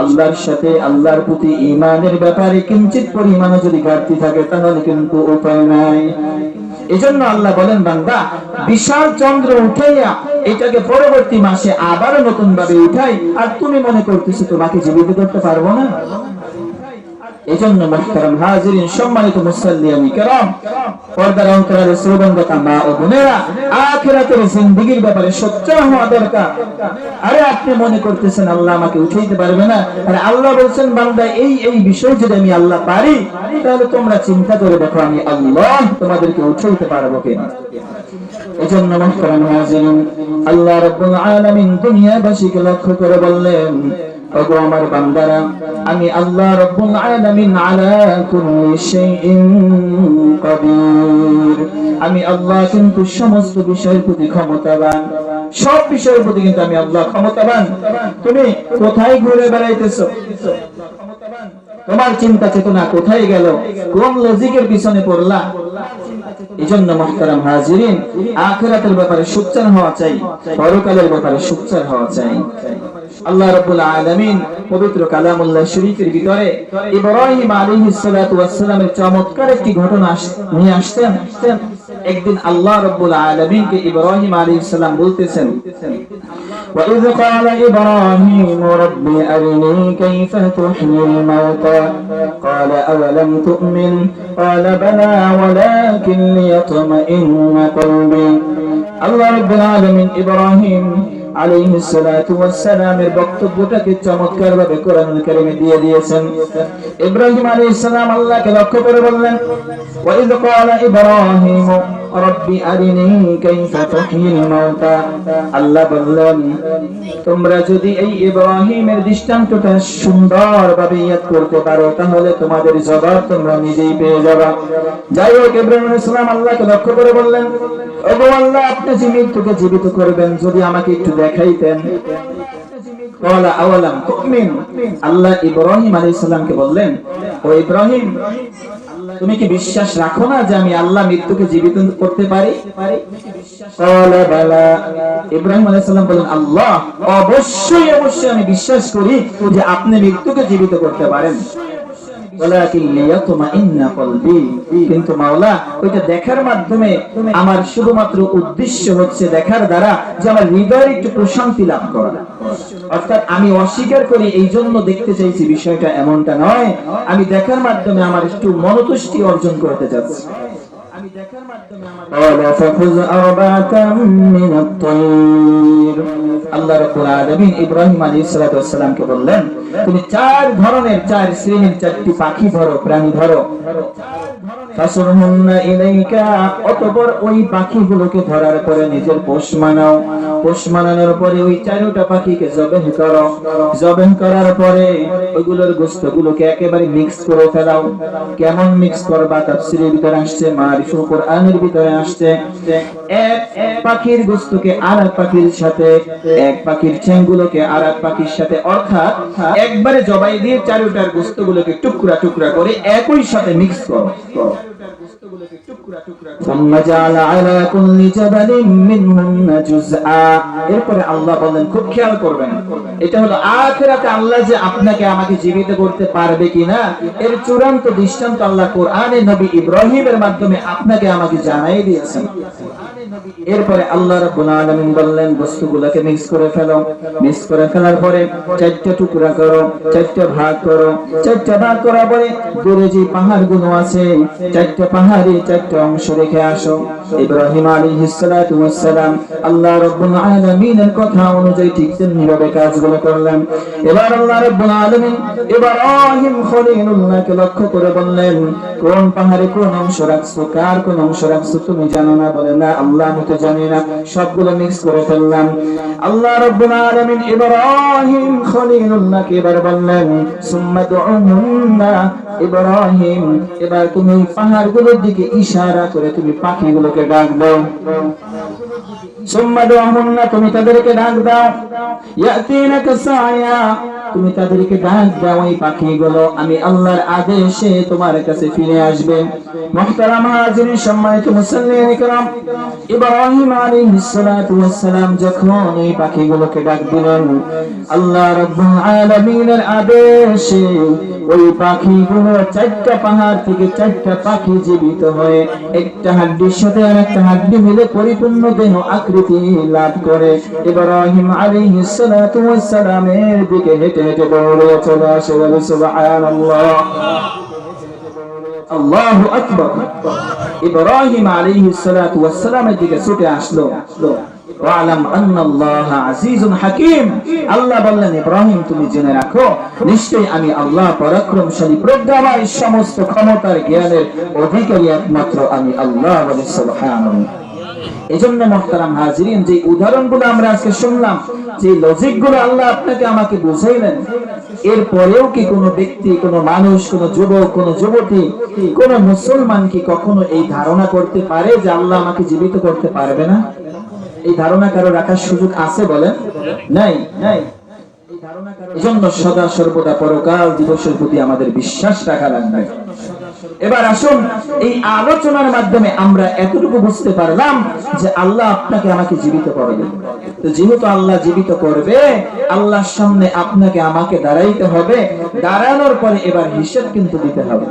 আল্লাহর সাথে আল্লাহর প্রতি ঈমানের ব্যাপারে কিঞ্চিত পরিমাণে যদি ঘাটতি থাকে, তাহলে কিন্তু উপায় নাই। এজন্য আল্লাহ বলেন বান্দা, বিশাল চন্দ্র উঠাইয়া এটাকে পরবর্তী মাসে আবার নতুন ভাবে উঠাই, আর তুমি মনে করতেছো তোমাকে জীবিত করতে পারবো না। এজন্য মুহতারাম হাজিরিন, সম্মানিত মুসাল্লিয়ানি কিরাম, পর্দার অন্তরালের শ্রোতাগণ মা ও বোনেরা, আখিরাতের জিন্দেগীর ব্যাপারে সোচ্চার হওয়া দরকার। আরে আপনি মনে করতেছেন আল্লাহ আমাকে উঠাইতে পারবে না, আরে আল্লাহ বলছেন বান্দা এই বিষয় যদি আমি আল্লাহ পারি, তাহলে তোমরা চিন্তা করে দেখো আমি আল্লাহ তোমাদেরকে উঠাইতে পারবো কিনা। এজন্য মুহতারাম হাজিরিন, আল্লাহ রাব্বুল আলামিন দুনিয়াবাসীকে লক্ষ্য করে বললেন, ওগো আমার বান্দারা, আমি আল্লাহ রাব্বুল আলামিন আলা কুল্লি শাইইন কাদির। আমি আল্লাহ কিন্তু সমস্ত বিষয়ের প্রতি ক্ষমতাবান, সব বিষয়ের প্রতি কিন্তু আমি আল্লাহ ক্ষমতাবান। তুমি কোথায় ঘুরে বেড়াইতেছো? তোমার চিন্তা চেতনা কোথায় গেল? কোন লজিকের পিছনে পড়লা? এজন্য মুহতারাম হাজিরিন, আখিরাতের ব্যাপারে সোচ্চার হওয়া চাই, পরকালের ব্যাপারে সোচ্চার হওয়া চাই। আল্লাহ রাব্বুল আলামিন পবিত্র কালামুল্লাহ শরীফের ভিতরে ইব্রাহিম আলাইহিস সালাতু ওয়াস সালামের চমৎকার একটি ঘটনা নিয়ে আসছেন। একদিন আল্লাহ রাব্বুল আলামিন কে ইব্রাহিম আলাইহিস সালাম বলতেছেন, ওয়া ইয ক্বালা ইব্রাহিম রাব্বি আরিনি কাইফা তুহয়িল মাউতা ক্বালা আওয়ালাম তু'মিন ক্বালা বালা ওয়ালাকিন লিয়াতমাইন্না কলবি। আল্লাহ রাব্বুল আলামিন ইব্রাহিম আলাইহিস সালাতু ওয়াস সালামের বক্তব্যটাকে চমৎকার ভাবে কোরআনুল কারীমে দিয়ে দিয়েছেন। ইব্রাহিম আলাইহিস সালাম আল্লাহকে লক্ষ্য করে বললেন, ওয়া ইয ক্বালা ইব্রাহিম রাব্বি আরিনি কাইফা তুহয়িল মাউতা। আল্লাহ বললেন, তোমরা যদি এই ইব্রাহিমের দৃষ্টান্তটা সুন্দরভাবে ইয়াদ করতে পারো, তাহলে তোমাদের জবাব তোমরা নিজেই পেয়ে যাবে। যাই হোক, ইব্রাহিম আলাইহিস সালাম আল্লাহকে লক্ষ্য করে বললেন, ওগো আল্লাহ, আপনি যে মৃত্যুকে জীবিত করবেন, যদি আমাকে একটু দেখাইতেন। ক্বালা আওয়ালাম তু'মিন। আল্লাহ ইব্রাহিম আলাইহিস সালামকে বললেন, ও ইব্রাহিম, তুমি কি বিশ্বাস রাখো না যে আমি আল্লাহ মৃত্যুকে জীবিত করতে পারি? ক্বালা বালা। ইব্রাহিম আলাইহিস সালাম বলেন, আল্লাহ, অবশ্যই অবশ্যই আমি বিশ্বাস করি যে আপনি মৃত্যুকে জীবিত করতে পারেন। ওয়ালাকিন লিয়াতমাইন্না কলবি। কিন্তু মাওলা, ওইটা দেখার মাধ্যমে আমার শুধুমাত্র উদ্দেশ্য হচ্ছে দেখার দ্বারা যে আমার হৃদয়ের একটু প্রশান্তি লাভ করা। অর্থাৎ আমি অস্বীকার করি এই জন্য দেখতে চাইছি, বিষয়টা এমনটা নয়। আমি দেখার মাধ্যমে আমার একটু মনোতুষ্টি অর্জন করতে চাচ্ছি। আমি দেখার মাধ্যমে আমার আল্লাহ রাব্বুল আলামিন ইব্রাহিম আলাইহিস সালাতু ওয়াস সালামকে বললেন, তুমি 4 ধরনের 4 শ্রেণীর 4টি পাখি ধরো, প্রাণী ধরো। ফাসরহুন্না ইলাইকা। অতঃপর ওই পাখিগুলোকে ধরার পরে নিজের পোষ মানাও। পোষ মানানোর পরে ওই 4টা পাখিকে জবাহ করো। জবাহ করার পরে ওইগুলোর গোশতগুলোকে একেবারে মিক্স করে ফেলাও। কেমন মিক্স করবা? তাফসীরের ভিতরে আসছে, মারিফুল কোরআনের ভিতরে আসছে, এক পাখির গোশতকে আরেক পাখির সাথে, এক পাখির ঠ্যাংগুলোকে আরেক পাখির সাথে, অর্থাৎ একবারে জবাই দিয়ে 4টার গোশতগুলোকে টুকরা টুকরা করে একই সাথে মিক্স করো। এরপরে আল্লাহ বলেন, খুব খেয়াল করবেন, এটা হলো আখিরাতে আল্লাহ যে আপনাকে আমাকে জীবিত করতে পারবে কিনা এর চূড়ান্ত দৃষ্টান্ত আল্লাহ কোরআনে নবী ইব্রাহিমের মাধ্যমে আপনাকে আমাকে জানাই দিয়েছেন। এরপরে আল্লাহ রাব্বুল আলামিন বললেন, বস্তুগুলোকে মিক্স করে ফেলো। মিক্স করে ফেলার পরে 4টা টুকরা করো, 4টা ভাগ করো। 4টা ভাগ করার পরে দূরে যে পাহাড়গুলো আছে, 4টা পাহাড়ে 4টা অংশ রেখে আসো। ইব্রাহিম আলাইহিস সালাতু ওয়াস সালাম আল্লাহ রাব্বুল আলামিনের কথা অনুযায়ী ঠিক তেমনিভাবে কাজগুলো করলেন। এবার আল্লাহ রাব্বুল আলামিন ইব্রাহিম খলিলুল্লাহকে লক্ষ্য করে বললেন, কোন পাহাড়ে কোন অংশ রাখছো, কার কোন অংশ রাখছো তুমি জানো না? বলে, না আল্লাহ, আমি তো জানি না। সবগুলো মিক্স করে ফেললাম। আল্লাহ রাব্বুল আলামিন ইব্রাহিম খলিলুল্লাহকে এবার বললেন, সুম্মা দুউহুন্না। ইব্রাহিম, এবার তুমি পাহাড়গুলোর দিকে ইশারা করে তুমি পাখিগুলোকে ডাক দাও। সুম্মা দুউহুন্না, তুমি তাদেরকে ডাক দাও। ইয়াতিনাকা সায়া, তুমি তাদেরকে ডাক দাও, এই পাখিগুলো আমি আল্লাহর আদেশে তোমার কাছে ফিরে আসবে। মুহতারাম হাজিরিন, সম্মানিত মুসল্লিয়ান কিরাম, ইব্রাহিম আলাইহিস সালাতু ওয়াস সালাম যখন এই পাখিগুলোকে ডাক দিলেন, আল্লাহ রাব্বুল আলামিনের আদেশে ওই পাখিগুলো 4টা পাহাড় থেকে 4টা পাখি জীবিত হয়ে একটা হাড্ডির সাথে আরেকটা হাড্ডি মিলে পরিপূর্ণ দেহ আকৃতি লাভ করে ইব্রাহিম আলাইহিস সালাতু ওয়াস সালামের দিকে হেঁটে হেঁটে হেঁটে দৌড়ে চলে আসে, বলে সুবহানাল্লাহ, আল্লাহু আকবার। ইব্রাহিম আলাইহিস সালাতু ওয়াস সালামের দিকে ছুটে আসলো। ওয়ালাম আন্নাল্লাহা আজিজুন হাকীম, আল্লাহ বললেন, ইব্রাহিম তুমি জেনে রাখো, নিশ্চয়ই আমি আল্লাহ পরাক্রমশালী, প্রজ্ঞাময়, সমস্ত ক্ষমতার জ্ঞানের অধিকারী একমাত্র আমি আল্লাহ। বলে সুবহানাল্লাহ। এজন্য মুহতারাম হাজিরিন, যে উদাহরণগুলো আমরা আজকে শুনলাম, যে লজিকগুলো আল্লাহ আপনাকে আমাকে বুঝাইলেন, এরপরেও কি কোনো ব্যক্তি, কোনো মানুষ, কোনো যুবক, কোনো যুবতী, কোনো মুসলমান কি কখনো এই ধারণা করতে পারে যে আল্লাহ আমাকে জীবিত করতে পারবে না? এই ধারণা কারো রাখার সুযোগ আছে বলেন? নাই, নাই। এজন্য সদা সর্বদা পরকাল দিবসের প্রতি আমাদের বিশ্বাস রাখা লাগবে। এবার আসুন, এই আলোচনার মাধ্যমে আমরা এতটুকু বুঝতে পারলাম যে আল্লাহ আপনাকে আমাকে জীবিত করবে। তো যেহেতু আল্লাহ জীবিত করবে, আল্লাহর সামনে আপনাকে আমাকে দাঁড়াইতে হবে। দাঁড়ানোর পরে এবার হিসাব কিন্তু দিতে হবে।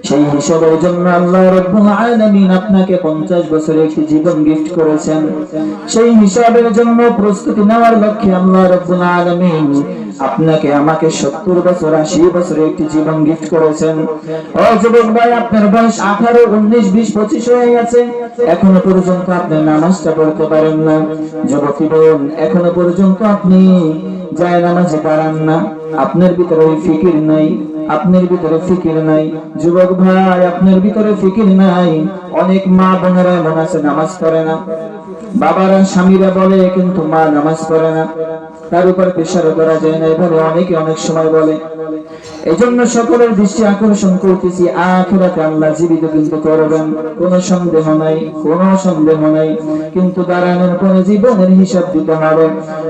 সেই হিসাবের জন্য আল্লাহ রাব্বুল আলামিন আপনাকে 50 বছরের একটি জীবন গিফট করেছেন। সেই হিসাবের জন্য প্রস্তুতি নেওয়ার লক্ষ্যে আল্লাহ রাব্বুল আলামিন আপনাকে আমাকে 70 বছর, 80 বছরের একটি জীবন গিফট করেছেন। ও যুবক ভাই, আপনার বয়স 18, 19, 20, 25 হয়ে গেছে, এখনো পর্যন্ত আপনি নামাজটা পড়তে পারেন না। যুবতী বোন, এখনো পর্যন্ত আপনি যায় নামাজে পারেন না। আপনার ভিতরে ওই ফিকির নাই, আপনার ভিতরে ফিকির নাই। যুবক ভাই, আপনার ভিতরে ফিকির নাই। অনেক মা বোনেরা এমন আছে নামাজ পড়ে না, বাবারা, স্বামীরা বলে কিন্তু মা নামাজ পড়ে না, তার উপর প্রেশার করা যায় না, এভাবে অনেকে অনেক সময় বলে। এজন্য সকলের দৃষ্টি আকর্ষণ করতেছি, আখিরাতে আল্লাহ জীবিত কিন্তু করবেন, কোনো সন্দেহ নাই, কোনো সন্দেহ নাই। কিন্তু দাঁড়ানোর পরে জীবনের হিসাব দিতে হবে।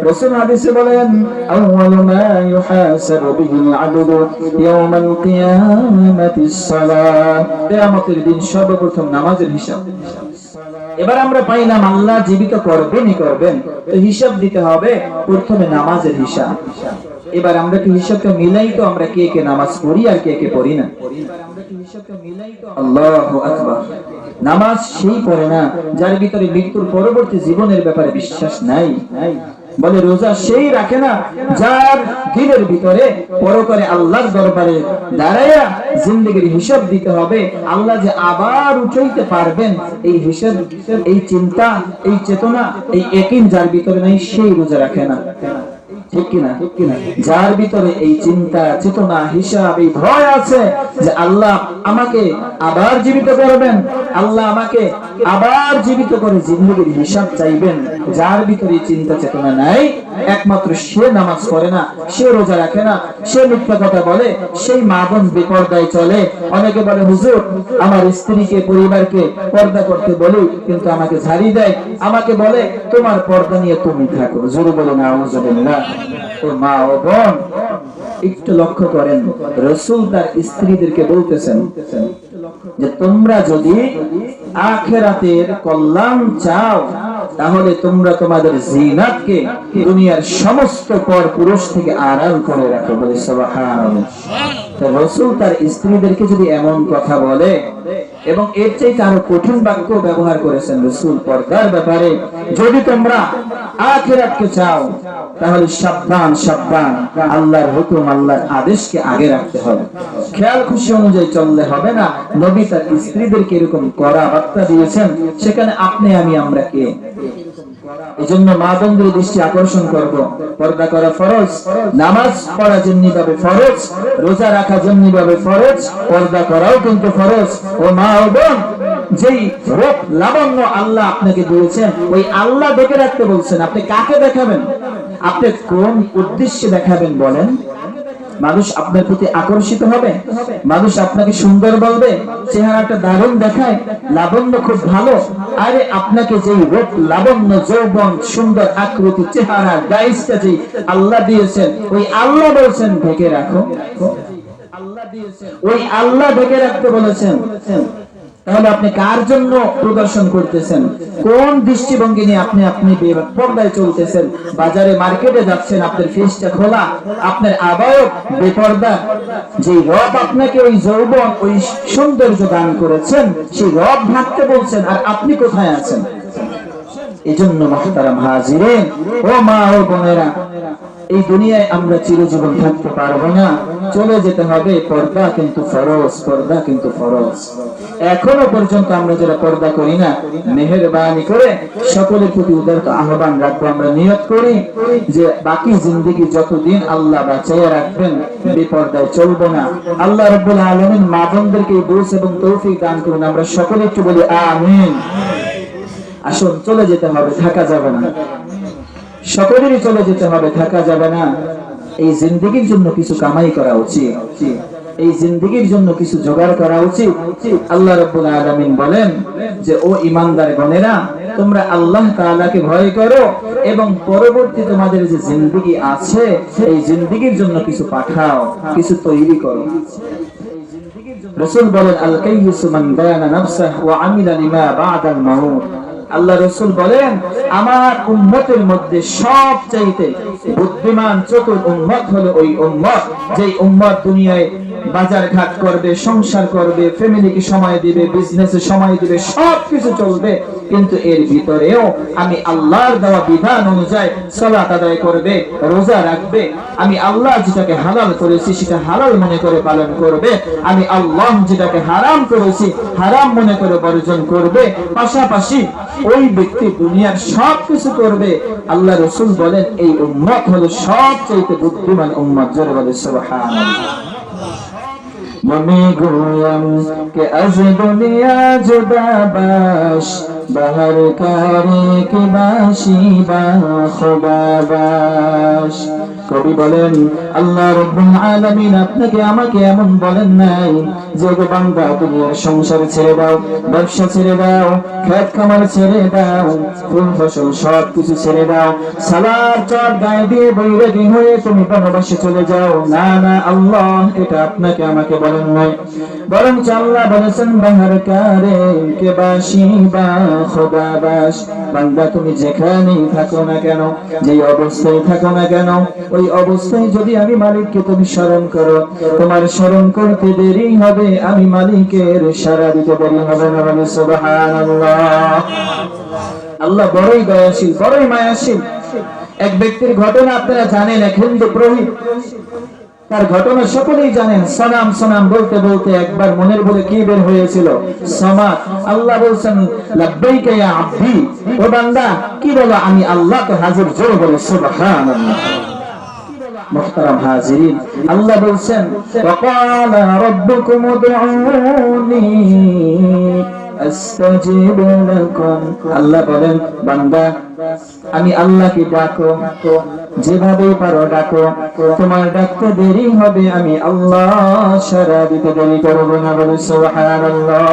রাসূল হাদিসে বলেন, আউয়ালু মা ইউহাসাবু বিহিল আবদু ইয়াওমাল কিয়ামাতিস সালাহ, কিয়ামতের দিন সর্বপ্রথম নামাজের হিসাব। এবার আমরা পাইলাম আল্লাহ জীবিত করবেনই করবেন, তো হিসাব দিতে হবে প্রথমে নামাজের হিসাব। এবার আমরা কি হিসাবটা মিলাই তো আমরা কে কে নামাজ পড়ি আর কে কে পড়ি না? আল্লাহু আকবার। নামাজ সেই পড়ে না যার ভিতরে মৃত্যুর পরবর্তী জীবনের ব্যাপারে বিশ্বাস নাই। বলে রোজা সেই রাখে না যার দিলের ভিতরে পরকালে আল্লাহর দরবারে দাঁড়ায়া জিন্দেগির হিসাব দিতে হবে, আল্লাহ যে আবার উঠাইতে পারবেন, এই হিসাব, এই চিন্তা, এই চেতনা, এই ইয়াকিন যার ভিতরে নাই, সেই রোজা রাখে না। ঠিক কিনা? যার ভিতরে এই চিন্তা, চেতনা, হিসাব, এই ভয় আছে যে আল্লাহ আমাকে আবার জীবিত করবেন, আল্লাহ আমাকে আবার জীবিত করে জিন্দেগির হিসাব চাইবেন, যার ভিতরে চিন্তা চেতনা নাই, একমাত্র সে নামাজ পড়ে না, সে রোজা রাখে না, সে মিথ্যা কথা বলে, সেই মা বোন বেপরদায় চলে। অনেকে বলে, হুজুর আমার স্ত্রীকে, পরিবারকে পর্দা করতে বলি, কিন্তু আমাকে ঝাড়ি দেয়, আমাকে বলে তোমার পর্দা নিয়ে তুমি থাকো। জোরে বলো না আউযুবিল্লাহ। ও মা ও বোন, একটু লক্ষ্য করেন, রাসূল তার স্ত্রীদেরকে বলতেছেন যে তোমরা যদি আখিরাতের কল্যাণ চাও, তাহলে তোমরা তোমাদের জিনাতকে দুনিয়ার সমস্ত পর পুরুষ থেকে আড়াল করে রাখো। বলে সুবহানাল্লাহ। রাসূল তার স্ত্রীদেরকে যদি এমন কথা বলে, এবং এর চাইতে আরো কঠিন বাক্য ব্যবহার করেছেন রাসূল পর্দার ব্যাপারে, যদি তোমরা আখিরাতকে চাও তাহলে সাবধান, সাবধান, আল্লাহর হুকুম, আল্লাহর আদেশকে আগে রাখতে হবে। খেয়াল খুশি অনুযায়ী চললে হবে না। নবী তার স্ত্রীদেরকে এরকম কড়া বার্তা দিয়েছেন, সেখানে আপনি আমি আমরা কে? এজন্য মা বোনদের দৃষ্টি আকর্ষণ করব, পর্দা করা ফরজ, নামাজ পড়া যেমনিভাবে ফরজ, রোজা রাখা যেমনিভাবে ফরজ, পর্দা করাও কিন্তু ফরজ। ও মা ও বোন, যেই রূপ লাবণ্য আল্লাহ আপনাকে দিয়েছেন, ওই আল্লাহ দেখে রাখতে বলছেন। আপনি কাকে দেখাবেন? আপনি কোন উদ্দেশ্যে দেখাবেন বলেন? মানুষ আপনার প্রতি আকর্ষিত হবে, মানুষ আপনাকে সুন্দর বলবে, চেহারাটা দারুণ দেখায়, লাবণ্য খুব ভালো। আরে আপনাকে যেই রূপ, লাবণ্য, যৌবন, সুন্দর আকৃতি, চেহারা, গাইসটা যেই আল্লাহ দিয়েছেন, ওই আল্লাহ বলছেন ঢেকে রাখো। আল্লাহ দিয়েছেন, ওই আল্লাহ ঢেকে রাখতে বলেছেন। তাহলে আপনি কার জন্য প্রদর্শন করতেছেন? কোন দৃষ্টিভঙ্গি নিয়ে আপনি পর্দায় চলতেছেন? বাজারে, মার্কেটে যাচ্ছেন, আপনার ফেসটা খোলা, আপনার আবায়ক বেপর্দা। যে রব আপনাকে ওই যৌবন, ওই সৌন্দর্য দান করেছেন, সেই রব ঢাকতে বলছেন, আর আপনি কোথায় আছেন? এজন্য মুহতারাম হাজিরিন, ও মা ও বোনেরা, এই দুনিয়ায় আমরা চিরজীবন থাকতে পারবো না, চলে যেতে হবে। পর্দা কিন্তু ফরজ, পর্দা কিন্তু ফরজ। এখনো পর্যন্ত আমরা যারা পর্দা করি না, মেহেরবানি করে সকলের প্রতি উদারত আহ্বান রাখবো, আমরা নিয়ত করি যে বাকি জিন্দেগি যতদিন আল্লাহ বাঁচিয়ে রাখবেন বেপর্দায় চলবো না। আল্লাহ রাব্বুল আলামিন মা বোনদেরকে বুঝ এবং তৌফিক দান করুন। আমরা সকলে একটু বলি আমিন। আসুন, চলে যেতে হবে, থাকা যাবে না। সকলেরই চলে যেতে হবে, থাকা যাবে না। এই জিন্দেগির জন্য কিছু কামাই করা উচিত, এই জিন্দেগির জন্য কিছু জোগাড় করা উচিত। আল্লাহ রাব্বুল আলামিন বলেন যে ও ঈমানদার গণেরা, তোমরা আল্লাহ তাআলাকে ভয় করো এবং পরবর্তী তোমাদের যে জিন্দেগি আছে এই জিন্দেগির জন্য কিছু পাঠাও, কিছু তৈরি করো। রাসূল বলেন আল কাইয়িসু মান দানা নাফসাহু ওয়া আমিলা লিমা বা'দাল মাউত। আল্লাহ রাসূল বলেন আমার উম্মতের মধ্যে সবচাইতে বুদ্ধিমান চতুর উম্মত হলো ওই উম্মত যেই উম্মত দুনিয়ায় বাজার ঘাট করবে, সংসার করবে, ফ্যামিলিকে সময় দিবে, বিজনেসে সময় দিবে, সবকিছু চলবে, কিন্তু এর ভিতরেও আমি আল্লাহর দেওয়া বিধান অনুযায়ী সালাত আদায় করবে, রোজা রাখবে, আমি আল্লাহ যেটাকে হালাল করেছি সেটা হালাল মনে করে পালন করবে, আমি আল্লাহ যেটাকে হারাম করেছি হারাম মনে করে বর্জন করবে, পাশাপাশি ওই ব্যক্তি দুনিয়ার সবকিছু করবে। আল্লাহ রাসূল বলেন এই উম্মত হলো সবচেয়ে বুদ্ধিমান উম্মত। জোরে বলে সুবহানাল্লাহ। মনে গোয়াম কে আজ দুনিয়া জুদা বাস বাহার কারে কে বাসি বা খোদা বাস। কবি বলেন আল্লাহ রাব্বুল আলামিন আপনাকে আমাকে এমন বলেন নাই যে গো বান্দা দুনিয়ার সংসার ছেড়ে দাও, ব্যবসা ছেড়ে দাও, খেত খামার ছেড়ে দাও, ফুল ফসল সব কিছু ছেড়ে দাও, সালার চট গায়ে দিয়ে বৈরাগী হয়ে তুমি বনবাসে চলে যাও। না না, আল্লাহ এটা আপনাকে আমাকে বলেন নাই, বরং আল্লাহ বলেছেন বাহার কারে কে বাসি বা খোদা বাস। বান্দা তুমি যেখানেই থাকো না কেন, যেই অবস্থায় থাকো না কেন, ওই অবস্থায় যদি আমি মালিককে তুমি স্মরণ করো, তোমার স্মরণ করতে দেরি হবে, আমি মালিকের সাড়া দিতে দেরি হবে না। বলে সুবহানাল্লাহ। আল্লাহ বড়ই দয়াশীল, বড়ই মায়াশীল। এক ব্যক্তির ঘটনা আপনারা জানেন, এক হিন্দু পুরোহিত, তার ঘটনা সকলেই জানেন। সালাম সালাম বলতে বলতে একবার মনের বলে কি বের হয়েছিল? সামাত। আল্লাহ বলছেন লাব্বাইকা ইয়া আব্দি, ও বান্দা কি বলো? আমি আল্লাহকে হাজির। জোরে বলে সুবহানাল্লাহ। মুহতারাম হাজিরিন, আল্লাহ বলছেন ওয়াকালা রাব্বুকুম উদউনি আস্তাজিব লাকুম। আল্লাহ বলেন বান্দা আমি আল্লাহকে ডাকো, যেভাবে পারো ডাকো, তোমার ডাকতে দেরি হবে, আমি আল্লাহ সাড়া দিতে দেরি করব না। বলে সুবহানাল্লাহ।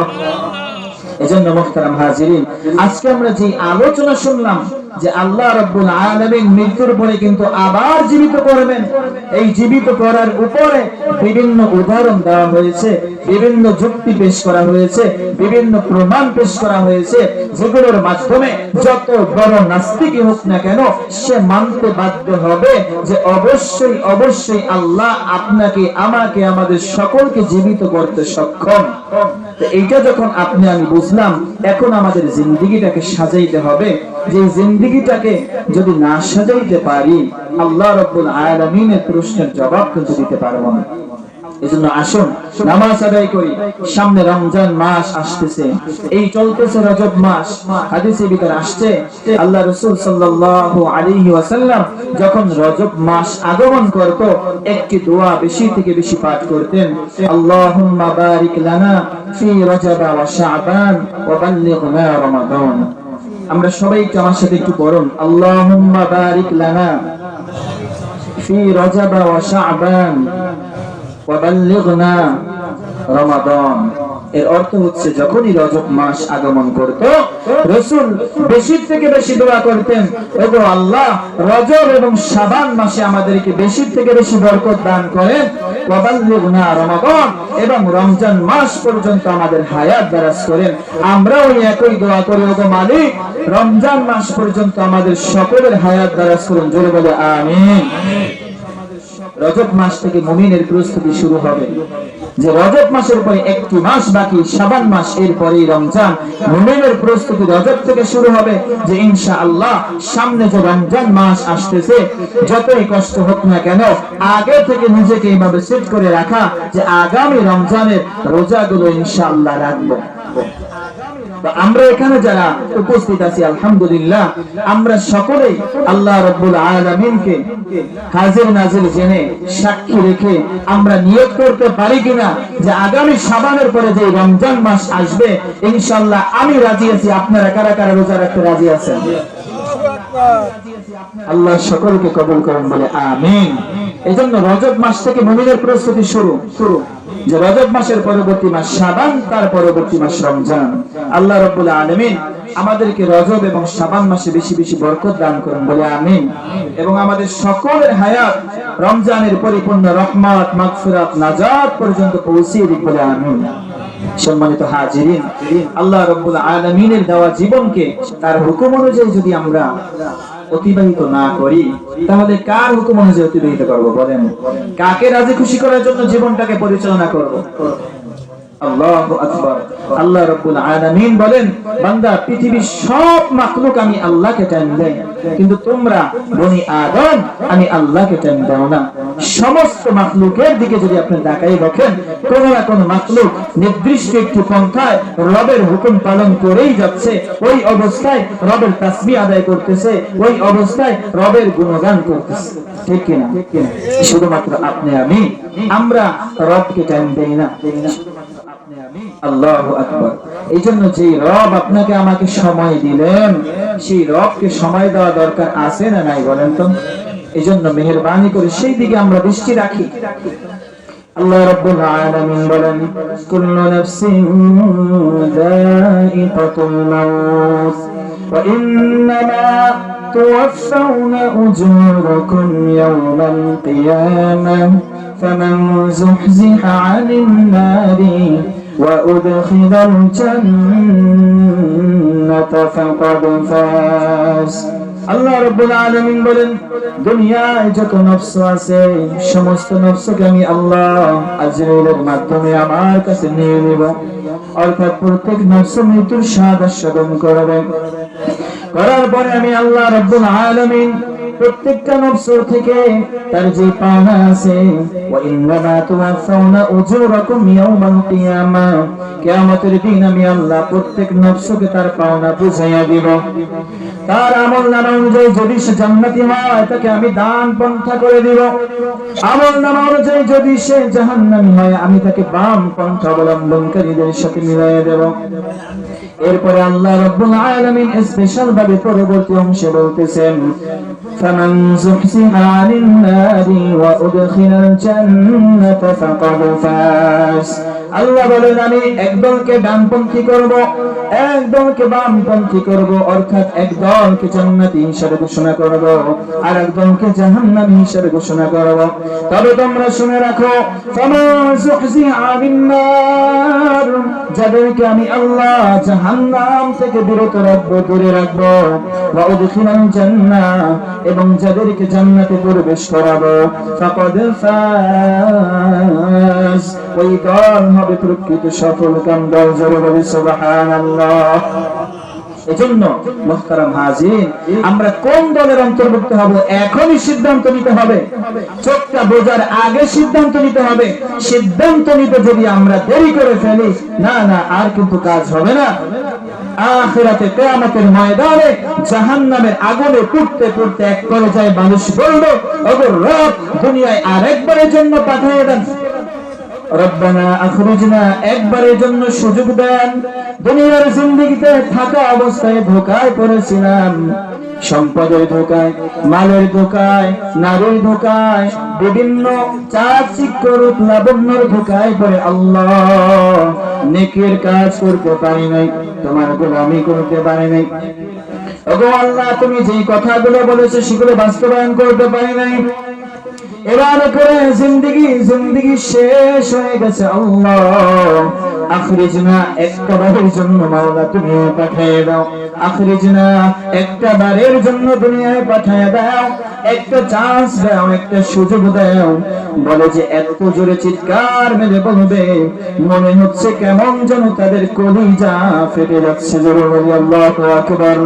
এজন্য মুহতারাম হাজিরিন, আজকে আমরা যে আলোচনা শুনলাম যে আল্লাহ রাব্বুল আলামিন মৃত্যুর পরে কিন্তু আবার জীবিত করবেন, এই জীবিত করার উপরে বিভিন্ন উদাহরণ দেওয়া হয়েছে, বিভিন্ন যুক্তি পেশ করা হয়েছে, বিভিন্ন প্রমাণ পেশ করা হয়েছে, যেগুলোর মাধ্যমে যত বড় নাস্তিকই হোক না কেন সে মানতে বাধ্য হবে যে অবশ্যই অবশ্যই আল্লাহ আপনাকে, আমাকে, আমাদের সকলকে জীবিত করতে সক্ষম। এইটা যখন আপনি আমি বুঝলাম, এখন আমাদের জিন্দেগিটাকে সাজাইতে হবে। যে জিন্দেগিটাকে যদি না সাজাইতে পারি, আল্লাহ রাব্বুল আলামিনের প্রশ্নের জবাব কিন্তু দিতে পারবো না। এজন্য আসুন নামাজ আদায় করি। সামনে রমজান মাস আসতেছে, এই চলতেছে রজব মাস। হাদিসে ভিতরে আসছে আল্লাহ রাসূল সাল্লাল্লাহু আলাইহি ওয়াসাল্লাম যখন রজব মাস আগমন করত, একটি দোয়া বেশি থেকে বেশি পাঠ করতেন, আল্লাহুম্মা বারিক লানা ফি রজব ওয়া শাবান ওয়া বাল্লিগনা রমাদান। আমরা সবাই একটু আমার সাথে একটু পড়ুন, আল্লাহুম্মা বারিক লানা ফি রজব ওয়া শাবান ওয়া বাল্লিগনা রমাদান। এর অর্থ হচ্ছে যখনই রজব মাস আগমন করত, রাসূল বেশি থেকে বেশি দোয়া করতেন, ওগো আল্লাহ রজব এবং শাবান মাসে আমাদেরকে বেশি থেকে বেশি বরকত দান করেন, ওয়া বাল্লিগনা রমাদান, এবং রমজান মাস পর্যন্ত আমাদের হায়াত দারাজ করেন। আমরা ওই একই দোয়া করি, ওগো মালিক রমজান মাস পর্যন্ত আমাদের সকলের হায়াত দারাজ করুন। জোরে বলে আমিন। রজব মাস থেকে মুমিনের প্রস্তুতি শুরু হবে। যে রজব মাসের পরে একটি মাস বাকি, শাবান মাস, এরপরেই রমজান। মুমিনের প্রস্তুতি রজব থেকে শুরু হবে যে ইনশাআল্লাহ সামনে যে রমজান মাস আসতেছে, যতই কষ্ট হোক না কেন আগে থেকে নিজেকে এইভাবে সেট করে রাখা যে আগামী রমজানের রোজাগুলো ইনশাআল্লাহ রাখবো। আমরা এখানে যারা উপস্থিত আছি আলহামদুলিল্লাহ, আমরা সকলেই আল্লাহ রাব্বুল আলামিনকে হাজির নাজির জেনে সাক্ষী রেখে আমরা নিয়ত করতে পারি কিনা যে আগামী শাবানের পরে যে রমজান মাস আসবে ইনশাআল্লাহ আমি রাজি আছি। আপনারা কারা কারা রোজা রাখতে রাজি আছেন? আল্লাহ সকলকে কবুল করেন বলে আমিন। এজন্য রজব মাস থেকে মুমিনের প্রস্তুতি শুরু যে রজব মাসের পরবর্তী মাস শাবান, তার পরবর্তী মাস রমজান। আল্লাহ রাব্বুল আলামিন আমাদেরকে রজব এবং শাবান মাসে বেশি বেশি বরকত দান করুন বলে আমিন। এবং আমাদের সকলের হায়াত রমজানের পরিপূর্ণ রহমত, মাগফিরাত, নাজাত পর্যন্ত পৌঁছিয়ে দিক বলে আমিন। সম্মানিত হাজিরিন, আল্লাহ রাব্বুল আলামিনের দেওয়া জীবনকে তার হুকুম অনুযায়ী যদি আমরা অতিবাহিত না করি তাহলে কার হুকুম অনুযায়ী অতিবাহিত করব? বলেন, কাকে রাজি খুশি করার জন্য জীবনটাকে পরিচালনা করব? আল্লাহু আকবার। আল্লাহ রাব্বুল আলামিন বলেন, বান্দা পৃথিবীর সব মাখলুক আমি আল্লাহকে টাইম দেই, কিন্তু তোমরা বনি আদম আমি আল্লাহকে টাইম দাও না। সমস্ত মাখলুকের দিকে যদি আপনি তাকাই দেখেন, কোন না কোন মাখলুক নির্দিষ্ট একটি পন্থায় রবের হুকুম পালন করেই যাচ্ছে, ওই অবস্থায় রবের তাসবিহ আদায় করতেছে, ওই অবস্থায় রবের গুণগান করতেছে, ঠিক কিনা? শুধুমাত্র আপনি আমি আমরা রবকে টাইম দেই না। আল্লাহু আকবার। এই জন্য যে রব আপনাকে আমাকে সময় দিলেন, সেই রবকে সময় দেওয়া দরকার আছে না নাই বলেন তো? এই জন্য মেহেরবানি করে সেই দিকে আমরা দৃষ্টি রাখি। আল্লাহ রাব্বুল আলামিন বলেন, কুল্লু নাফসিন যায়িকাতুল মাউত ওয়া ইন্নামা তুওয়াফাউনা উজুরাকুম ইয়াওমাল কিয়ামাহ ফামান যুহজিহা আনিন নারি وأدخل الجنة فقد فاز। আল্লাহ রাব্বুল আলামিন বলেন, দুনিয়ায় যত নফস আছে সমস্ত নফসকে আমি আল্লাহ আজরাইলের মাধ্যমে আমার কাছে নিয়ে নেব। অর্থাৎ প্রত্যেক নফস মৃত্যুর স্বাদ আস্বাদন করবে। করার পরে আমি আল্লাহ রাব্বুল আলামিন প্রত্যেকটা নফস থেকে তার যে পাওনা আছে, ওয়া ইন্নামা তুওয়াফাউনা উজুরাকুম ইয়াওমাল কিয়ামা, কিয়ামতের দিন আমি আল্লাহ প্রত্যেক নফসকে তার পাওনা বুঝাইয়া দিব। তার আমলনামা অনুযায়ী যদি সে জান্নাতি হয় তাকে আমি দান পন্থা করে দিব, আমলনামা অনুযায়ী যদি সে জাহান্নামী হয় আমি তাকে বাম পন্থা অবলম্বনকারীদের সাথে মিলাইয়া দেব। এরপরে আল্লাহ রাব্বুল আলামিন স্পেশাল ভাবে পরবর্তী অংশে বলতেছেন, ফামান যুহজিহা আনিন নারি ওয়া উদখিলাল জান্নাতা ফাকাদ ফাজ। আল্লাহ বলেন, আমি একদলকে ডানপন্থী করব, একদলকে বামপন্থী করব। অর্থাৎ একদলকে জান্নাতি হিসেবে ঘোষণা করব, আর একদলকে জাহান্নামী হিসেবে ঘোষণা করব। তবে তোমরা শুনে রাখো, ফামান যুহজিহা আনিন নার, যাদেরকে আমি আল্লাহ জাহান্নাম থেকে বিরত রাখবো, দূরে রাখবো, ওয়া উদখিলাল জান্নাহ, এবং যাদেরকে জান্নাতে প্রবেশ করাবো, ফাকাদ ফাজ, ওই দল হবে প্রকৃত সফলকাম দল। জোরে বলি সুবহানাল্লাহ। এজন্য মুহতারাম হাজির, আমরা কোন দলের অন্তর্ভুক্ত হব এখনই সিদ্ধান্ত নিতে হবে। চোখটা বোঝার আগে সিদ্ধান্ত নিতে হবে। সিদ্ধান্ত নিতে যদি আমরা দেরি করে ফেলি, না না আর কিন্তু কাজ হবে না। আখিরাতে কিয়ামতের ময়দানে জাহান্নামের আগুনে পুড়তে পুড়তে এক পর্যায়ে মানুষ বলবে, ওগো রব, দুনিয়ায় আরেকবারের জন্য পাঠিয়ে দেন, রব্বানা আখরিজনা, একবারের জন্য সুযোগ দেন। দুনিয়ার জিন্দেগিতে থাকা অবস্থায় ধোঁকায় পড়েছিলাম, সম্পদের ধোঁকায়, মালের ধোঁকায়, নারীর ধোঁকায়, বিভিন্ন চাকচিক্য রূপ লাবণ্যের ধোঁকায় পড়ে আল্লাহ নেকির কাজ করতে পারি নাই, তোমার গোলামি করতে পারি নাই। ওগো আল্লাহ, তুমি যেই কথাগুলো বলেছো সেগুলো বাস্তবায়ন করতে পারি নাই। এবার করে জিন্দেগি শেষ হয়ে গেছে। আল্লাহ আখরিজনা একটা বারের জন্য মাওলা তুমি পাঠিয়ে দাও, আখরিজনা একটা বারের জন্য দুনিয়ায় পাঠিয়ে দাও, একটা চান্স দাও, একটা সুযোগ দাও। বলে যে এত জোরে চিৎকার মেরে বলবে মনে হচ্ছে কেমন যেন তাদের কলিজা ফেটে যাচ্ছে। জোরে বলি আল্লাহু আকবার।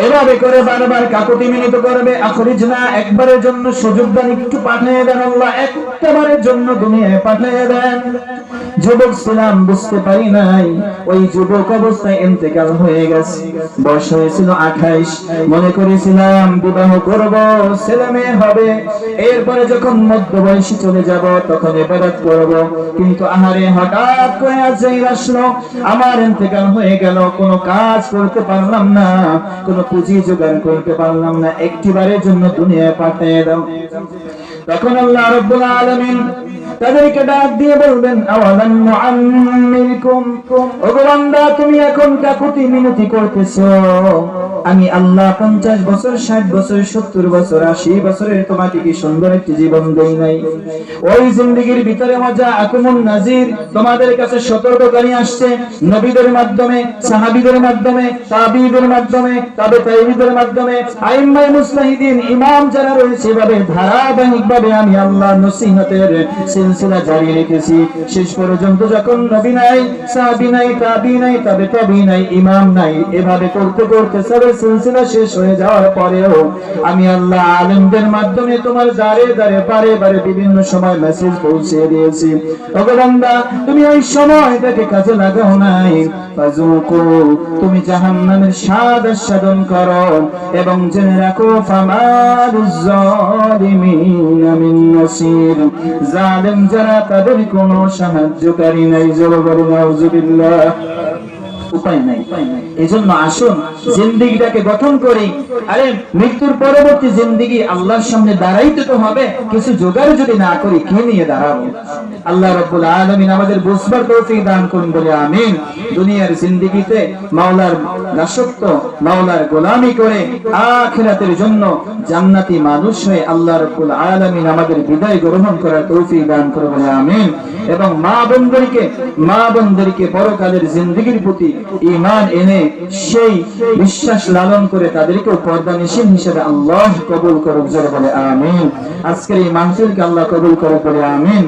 এভাবে করে বারবার কাকুতি মিনতি করবে। আখরিজনা একবারের জন্য সুযোগ দেন, একটু পাঠিয়ে দেন আল্লাহ, একবারের জন্য দুনিয়ায় পাঠিয়ে দেন। যুবক ছিলাম, বুঝতে পারি নাই, ওই যুবক অবস্থায় ইন্তেকাল হয়ে গেছে। বয়স হয়েছিল 28। মনে করেছিলাম বিবাহ করব, ছেলে মেয়ে হবে, এরপরে যখন মধ্য বয়সী চলে যাব তখন ইবাদত করব। কিন্তু আহারে হঠাৎ করে আজই আসলো, আমার ইন্তেকাল হয়ে গেল, কোনো কাজ করতে পারলাম না, কোনো পুঁজি জোগাড় করতে পারলাম না, একটিবারের জন্য দুনিয়ায় পাঠিয়ে দাও। তখন আল্লাহ রাব্বুল আলামিন তাদেরকে ডাক দিয়ে বলবেন আওয়ালাম নুআম্মিরকুম, ওগো বান্দা তুমি এখন কাকুতি মিনতি করতেছো, আমি আল্লাহ 50 বছর 60 বছর 70 বছর 80 বছরের তোমাকে কি সুন্দর একটি জীবন দেই নাই? ওই জিন্দেগির ভিতরে মজা আকুমুন নাজির, তোমাদের কাছে সতর্ককারী আসছে নবীদের মাধ্যমে, সাহাবীদের মাধ্যমে, তাবিঈদের মাধ্যমে, তাবে তাবিঈদের মাধ্যমে, আইম্মায়ে মুজতাহিদিন ইমাম যারা রয়েছে, এভাবে ধারাবাহিকভাবে আমি আল্লাহ নসিহতের সিলসিলা জারি রেখেছি। শেষ পর্যন্ত যখন নবী নাই, সাহাবী নাই, তাবিঈ নাই, তাবে তাবিঈ নাই, ইমাম নাই, এভাবে করতে করতে সবের সিলসিলা শেষ হয়ে যাওয়ার পরেও আমি আল্লাহ আলেমদের মাধ্যমে তোমার দ্বারে দ্বারে বারে বারে বিভিন্ন সময় মেসেজ পৌঁছে দিয়েছি। ওগো বান্দা তুমি ওই সময়টাকে কাজে লাগাও নাই, ফাযুকু তুমি জাহান্নামের স্বাদ আস্বাদন করো এবং জেনে রাখো ফামালুজ যালিমিনা মিন নাসির, জালেম যারা তাদের কোনো সাহায্যকারী নাই। জোরে বলো নাউযুবিল্লাহ। উপায় নাই। এজন্য আসুন জিন্দেগিটাকে গঠন করি। আরে মৃত্যুর পরবর্তী জিন্দেগি আল্লাহর সামনে দাঁড়াইতে তো হবে, কিছু জোগাড় যদি না করি কি নিয়ে দাঁড়াবো? আল্লাহ রাব্বুল আলামিন আমাদের বুঝবার তৌফিক দান করুন বলে আমিন। দুনিয়ার জিন্দেগিতে মাওলার দাসত্ব, মাওলার গোলামি করে আখিরাতের জন্য জান্নাতি মানুষ হয়ে আল্লাহ রাব্বুল আলামিন আমাদের বিদায় গ্রহণ করার তৌফিক দান করুন বলে আমিন। এবং মা বোনদেরকে পরকালের জিন্দেগির প্রতি ঈমান এনে সেই বিশ্বাস লালন করে তাদেরকে পর্দানিশীন হিসেবে আল্লাহ কবুল করুক। জোরে বলে আমিন। আজকের এই মাহফিলকে আল্লাহ কবুল করুক বলে আমিন।